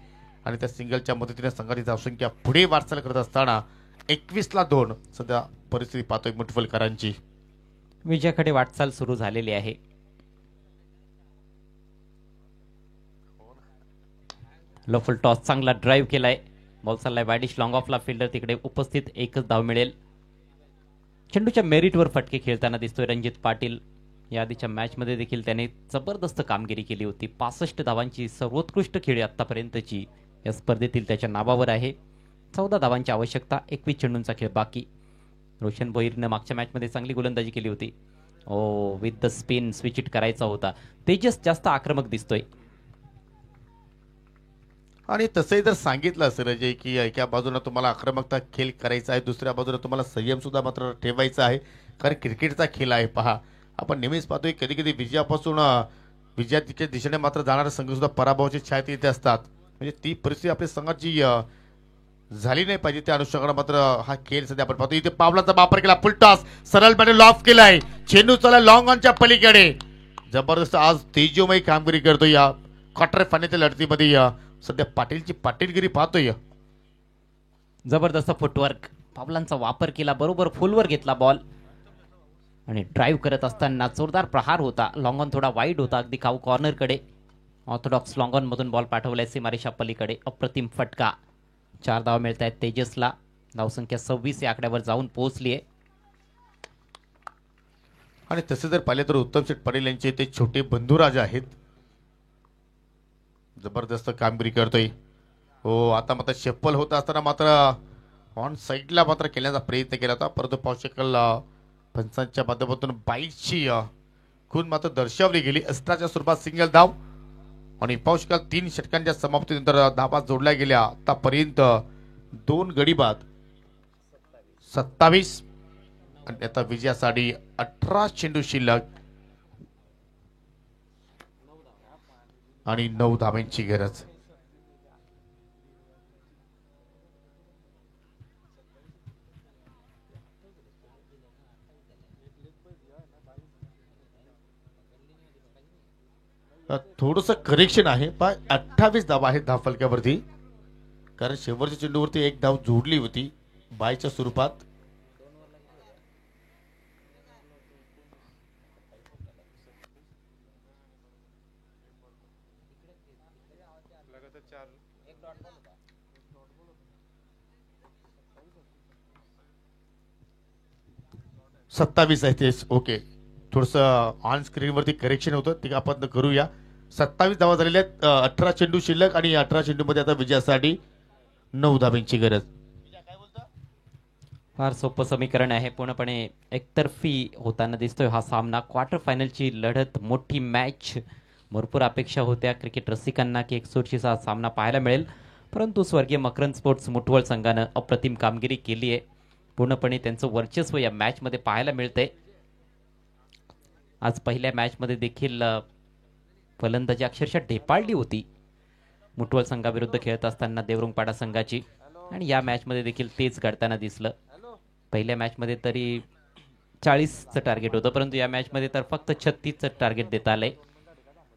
आणि त्या सिंगलच्या मदतीने संघाची धावसंख्या पुढे वाटचाल करत असताना 21-2 सध्या परिस्थिती पाहतोय मुठवलकरांची. विजयाकडे वाटचाल सुरू झालेली आहे. लो फुल टॉस चांगला ड्राईव्ह केलाय. बॉल चाललाय वायडिश लॉंग ऑफला. फिल्डर तिकडे उपस्थित, एकच धाव मिळेल. चेंडूच्या मेरिटवर फटके खेळताना दिसतोय रणजित पाटील. या आधीच्या मॅच मध्ये देखील त्याने जबरदस्त कामगिरी केली होती. 65 धावांची सर्वोत्कृष्ट खेळी आतापर्यंतची या स्पर्धेतील त्याच्या नावावर आहे. 14 धावांची आवश्यकता, 21 चेंडूंचा खेळ बाकी. रोशन भोईरनं मागच्या मॅच मध्ये चांगली गोलंदाजी केली होती. Oh with the spin switch it करायचा होता. तेजस जास्त आक्रमक दिसतोय. आणि तसंही जर सांगितलं असेल अजय की एका बाजूला तुम्हाला आक्रमकता खेळ करायचा आहे, दुसऱ्या बाजूला तुम्हाला संयम सुद्धा मात्र ठेवायचा आहे, कारण क्रिकेटचा खेळ आहे. पहा, आपण नेहमीच पाहतोय कधी कधी विजयापासून विजयाच्या दिशेने मात्र जाणारे संघ सुद्धा पराभवाची छाया इथे असतात. म्हणजे ती परिस्थिती आपल्या संघाची झाली नाही पाहिजे. त्या अनुषंगाने मात्र हा खेळ सध्या आपण पाहतो. इथे पावलाचा वापर केला, फुल टॉस सरळ बॅट लॉफ केलाय. चेंडू चला लॉंग ऑनच्या पलीकडे. जबरदस्त आज तेजोमयी कामगिरी करतोय या क्वार्टर फायनलच्या लढतीमध्ये. सध्या पाटीलची पाटीलगिरी पाहतोय. जबरदस्त फुटवर्क, पावलांचा वापर केला, बरोबर फुलवर घेतला बॉल आणि ड्राईव्ह करत असताना जोरदार प्रहार होता. लॉंग ऑन थोडा वाईड होता, अगदी खाऊ कॉर्नरकडे. ऑर्थोडॉक्स लॉंग ऑन मधून बॉल पाठवलाय सीमारेषा पलीकडे. अप्रतिम फटका. 4 धाव मिळत आहेत तेजसला. धावसंख्या 26 या आकड्यावर जाऊन पोहोचली आहे. आणि तसे जर पाहिले तर उत्तम शेठ पाटील यांचे ते छोटे बंधुराज आहेत. जबरदस्त कामगिरी करतोय. हो, आता मात्र शेप्पल होत असताना मात्र ऑन साईडला मात्र केल्याचा प्रयत्न केला होता, परंतु पावशेकल पंचांच्या माध्यमातून बाईकची खून मात्र दर्शवली गेली. अस्त्राच्या स्वरूपात सिंगल धाव आणि पावशेकल 3 षटकांच्या समाप्तीनंतर धावा जोडल्या गेल्या. आतापर्यंत 2 गडी बाद 27 आणि आता विजयासाठी 18 चेंडू शिल्लक आणि 9 धावांची गरज. थोडंसं करेक्शन आहे, पण 28 धावा आहेत धावफलक्यावरती, कारण शेवटच्या चेंडूवरती 1 धाव जोडली होती बायच्या स्वरूपात. 27 आहे तेच. ओके, थोडंसं ऑन स्क्रीनवरती करेक्शन होतं, ते आपण करूया. 27 धावा झालेल्या आहेत. 18 चेंडू शिल्लक आणि 18 चेंडूमध्ये आता विजयासाठी 9 धाब्यांची गरज. फार सोपं समीकरण आहे. पूर्णपणे एकतर्फी होताना दिसतोय हा सामना. क्वार्टर फायनलची लढत, मोठी मॅच, भरपूर अपेक्षा होत्या क्रिकेट रसिकांना की एकसोरशीचा सामना पाहायला मिळेल, परंतु स्वर्गीय मकरंद स्पोर्ट्स मुठवळ संघानं अप्रतिम कामगिरी केली आहे. पूर्णपणे त्यांचं वर्चस्व या मॅचमध्ये पाहायला मिळतंय. आज पहिल्या मॅचमध्ये देखील फलंदाजी अक्षरशः ढेपाळली होती मुठवळ संघाविरुद्ध खेळत असताना देवरुंगपाडा संघाची, आणि या मॅचमध्ये देखील तेच घडताना दिसलं. पहिल्या मॅचमध्ये तरी 40चं टार्गेट होतं, परंतु या मॅचमध्ये तर फक्त 36चं टार्गेट देता आलंय.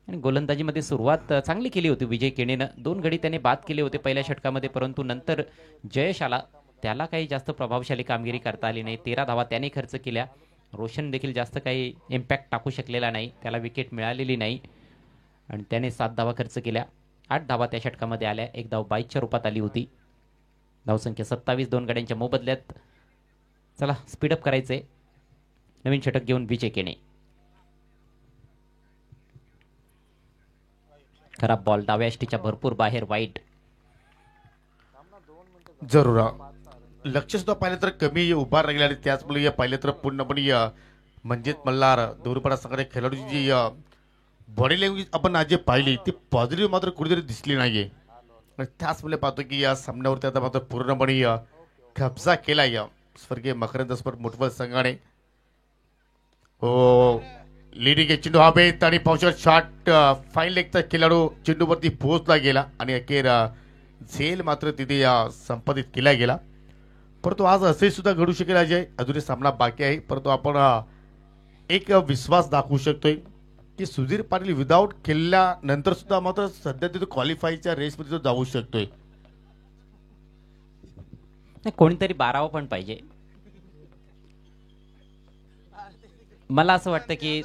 आणि गोलंदाजीमध्ये सुरुवात चांगली केली होती विजय केणेनं. 2 गडी त्याने बाद केले होते पहिल्या षटकामध्ये, परंतु नंतर जयेश आला, त्याला काही जास्त प्रभावशाली कामगिरी करता आली नाही. 13 धावा त्याने खर्च केल्या. रोशन देखील जास्त काही इम्पॅक्ट टाकू शकलेला नाही, त्याला विकेट मिळालेली नाही आणि त्याने 7 धावा खर्च केल्या. 8 धावा त्या षटकामध्ये आल्या, 1 धाव 22च्या रूपात आली होती. धावसंख्या 27, 2 गड्यांच्या मोबदल्यात. चला स्पीडअप करायचंय. नवीन षटक घेऊन विजय केणे. खराब बॉल, डाव्या यष्टीच्या भरपूर बाहेर, वाईट. जरूर लक्ष सुद्धा पाहिलं तर कमी उभा राहिला आणि त्याचमुळे पाहिलं तर पूर्णपणे म्हणजे मल्हार देवरुंगपाडा संघाने खेळाडूची जी बॉडी लँग्वेज आपण आज जे पाहिली ती पॉझिटिव्ह मात्र कुठेतरी दिसली नाहीये. आणि त्याचमुळे पाहतो की या सामन्यावरती आता मात्र पूर्णपणे कब्जा केला या स्वर्गीय मकरंद स्पोर्ट्स मुठवळ संघाने. हो, लीडिंग चेंडू हवेत आणि पावसाळ शॉट फाईन लेगचा खेळाडू चेंडूवरती पोहोचला गेला आणि अखेर झेल मात्र तिथे संपादित केला गेला. परंतु आज असे सुद्धा घडू शकेल अजय, अजूनही सामना बाकी आहे, परंतु आपण एक विश्वास दाखवू शकतोय की सुधीर पाटील विदाऊट खेळल्यानंतर सुद्धा मात्र सध्या तिथे क्वालिफायच्या रेसमध्ये तो जाऊ शकतोय. कोणीतरी 12वं पण पाहिजे. मला असं वाटतं की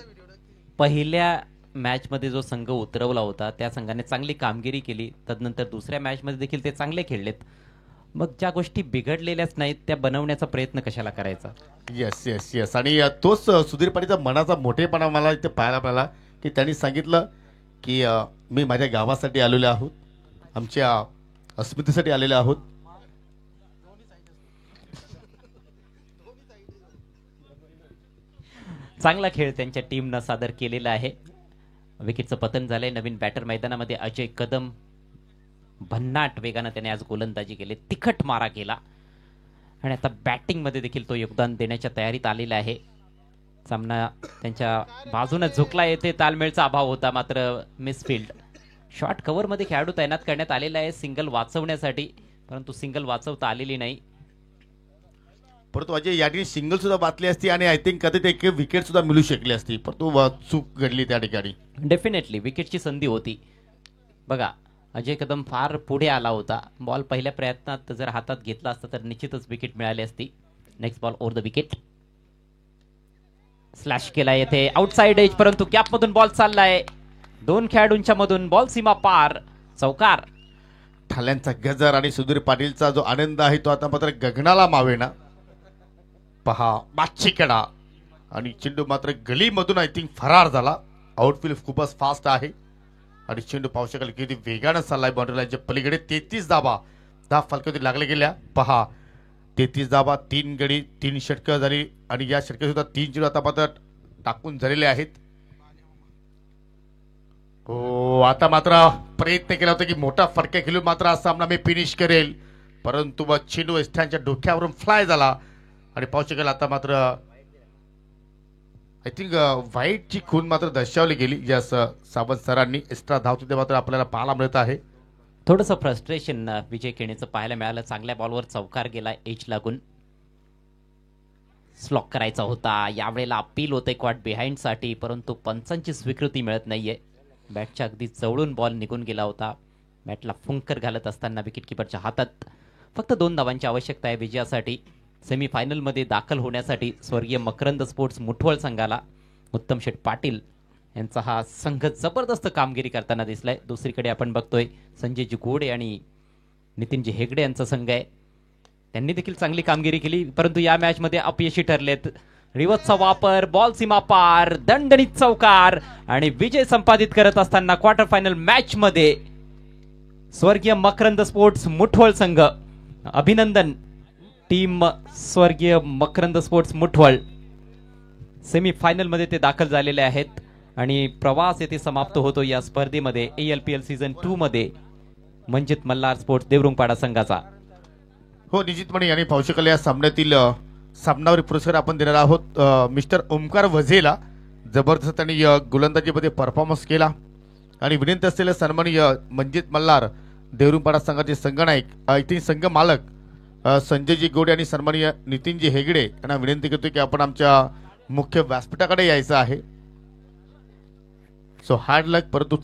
पहिल्या मॅचमध्ये जो संघ उतरवला होता त्या संघाने चांगली कामगिरी केली, तदनंतर दुसऱ्या मॅचमध्ये देखील ते चांगले खेळलेत. मग ज्या गोष्टी बिघडलेल्याच नाहीत त्या बनवण्याचा प्रयत्न कशाला करायचा. येस येस येस, आणि तोच सुधीर पाटीलचा मनाचा मोठेपणा मला इथे पाहायला मिळाला की त्यांनी सांगितलं की मी माझ्या गावासाठी आलेलो आहोत, आमच्या अस्मितेसाठी आलेले आहोत. चांगला खेळ त्यांच्या टीमनं सादर केलेला आहे. विकेटचं पतन झालंय. नवीन बॅटर मैदानामध्ये अजय कदम. भन्नाट वेगानं त्याने आज गोलंदाजी केली, तिखट मारा केला आणि आता बॅटिंगमध्ये देखील तो योगदान देण्याच्या तयारीत आलेला आहे. सामना त्यांच्या बाजूने झुकला, येथे तालमेळचा अभाव होता, मात्र मिसफिल्ड. शॉर्ट कव्हरमध्ये खेळाडू तैनात करण्यात आलेला आहे सिंगल वाचवण्यासाठी, परंतु सिंगल वाचवता आलेली नाही. परंतु अजय या ठिकाणी सिंगल सुद्धा बातली असती आणि आय थिंक कधी एक विकेट सुद्धा मिळू शकली असती, परंतु चूक घडली त्या ठिकाणी. डेफिनेटली विकेटची संधी होती. बघा, अजय कदम फार पुढे आला होता. बॉल पहिल्या प्रयत्नात जर हातात घेतला असता तर निश्चितच विकेट मिळाली असती. Next ball over the wicket. Slash केला येथे आउटसाइड एज, परंतु कॅपमधून बॉल चाललाय 2 खेळाडूंच्या मधून, बॉल सीमा पार, चौकार. ठाल्यांचा गजर आणि सुधीर पाटीलचा जो आनंद आहे तो आता मात्र गगनाला मावेना. पहा मागची कडा आणि चेंडू मात्र गलीमधून आय थिंक फरार झाला. आउटफील्ड खूपच फास्ट आहे आणि चेंडू पाहू शकाल किती वेगानं चाललाय बाउंड्री लाईनच्या पलीकडे. 33 धाबा 10 फलकावरती लागल्या गेल्या. पहा 33 धाबा, 3 गडी, 3 षटकं झाली आणि या षटकात सुद्धा 3 चेंडू आता मात्र टाकून झालेले आहेत. हो, आता मात्र प्रयत्न केला होता की मोठा फटका खेळून मात्र हा सामना मी फिनिश करेल, परंतु मग चेंडू एस्टॅनच्या डोक्यावरून फ्लाय झाला आणि पाहू शकाल आता मात्र आय थिंक व्हाईटची खून मात्र दर्शवली गेली. या सावंत सरांनी एक्स्ट्रा धाव तिथे मात्र आपल्याला पाहायला मिळत आहे. थोडंसं फ्रस्ट्रेशन विजय केणेचं पाहायला मिळालं. चांगल्या बॉलवर चौकार गेला एज लागून. स्लॉक करायचा होता, यावेळेला अपील होते क्वाट बिहाइंड साठी, परंतु पंचांची स्वीकृती मिळत नाहीये. बॅटच्या अगदी जवळून बॉल निघून गेला होता. बॅटला फुंकर घालत असताना विकेटकीपरच्या हातात फक्त 2 धावांची आवश्यकता आहे विजयासाठी. सेमीफायनलमध्ये दाखल होण्यासाठी स्वर्गीय मकरंद स्पोर्ट्स मुठवळ संघाला उत्तम शेठ पाटील यांचा हा संघ जबरदस्त कामगिरी करताना दिसलाय. दुसरीकडे आपण बघतोय संजयजी गोडे आणि नितीनजी हेगडे यांचा संघ आहे. त्यांनी देखील चांगली कामगिरी केली, परंतु या मॅचमध्ये अपयशी ठरलेत. रिवर्सचा वापर, बॉल सीमा पार, दणदणीत चौकार आणि विजय संपादित करत असताना क्वार्टर फायनल मॅच मध्ये स्वर्गीय मकरंद स्पोर्ट्स मुठवळ संघ. अभिनंदन टीम स्वर्गीय मकरंद स्पोर्ट्स मुठवळ. सेमी फायनल मध्ये ते दाखल झालेले आहेत आणि प्रवास येथे समाप्त होतो या स्पर्धेमध्ये ALPL सीझन 2 मध्ये मंजित मल्हार स्पोर्ट्स देवरुंगपाडा संघाचा. हो, निश्चितपणे यांनी पाहू शकाल या सामन्यातील सामनावर पुरस्कार आपण देणार आहोत मिस्टर ओमकार वझेला. जबरदस्त त्यांनी गोलंदाजीमध्ये परफॉर्मन्स केला आणि विनंती असलेले सन्माननीय मंजित मल्हार देवरुंगपाडा संघाचे संघनायक इथे संघ मालक संजयजी गोडे आणि सन्माननीय नितीनजी हेगडे यांना विनंती करतो की आपण आमच्या मुख्य व्यासपीठाकडे यायचं आहे. सो हार्ड लक, परंतु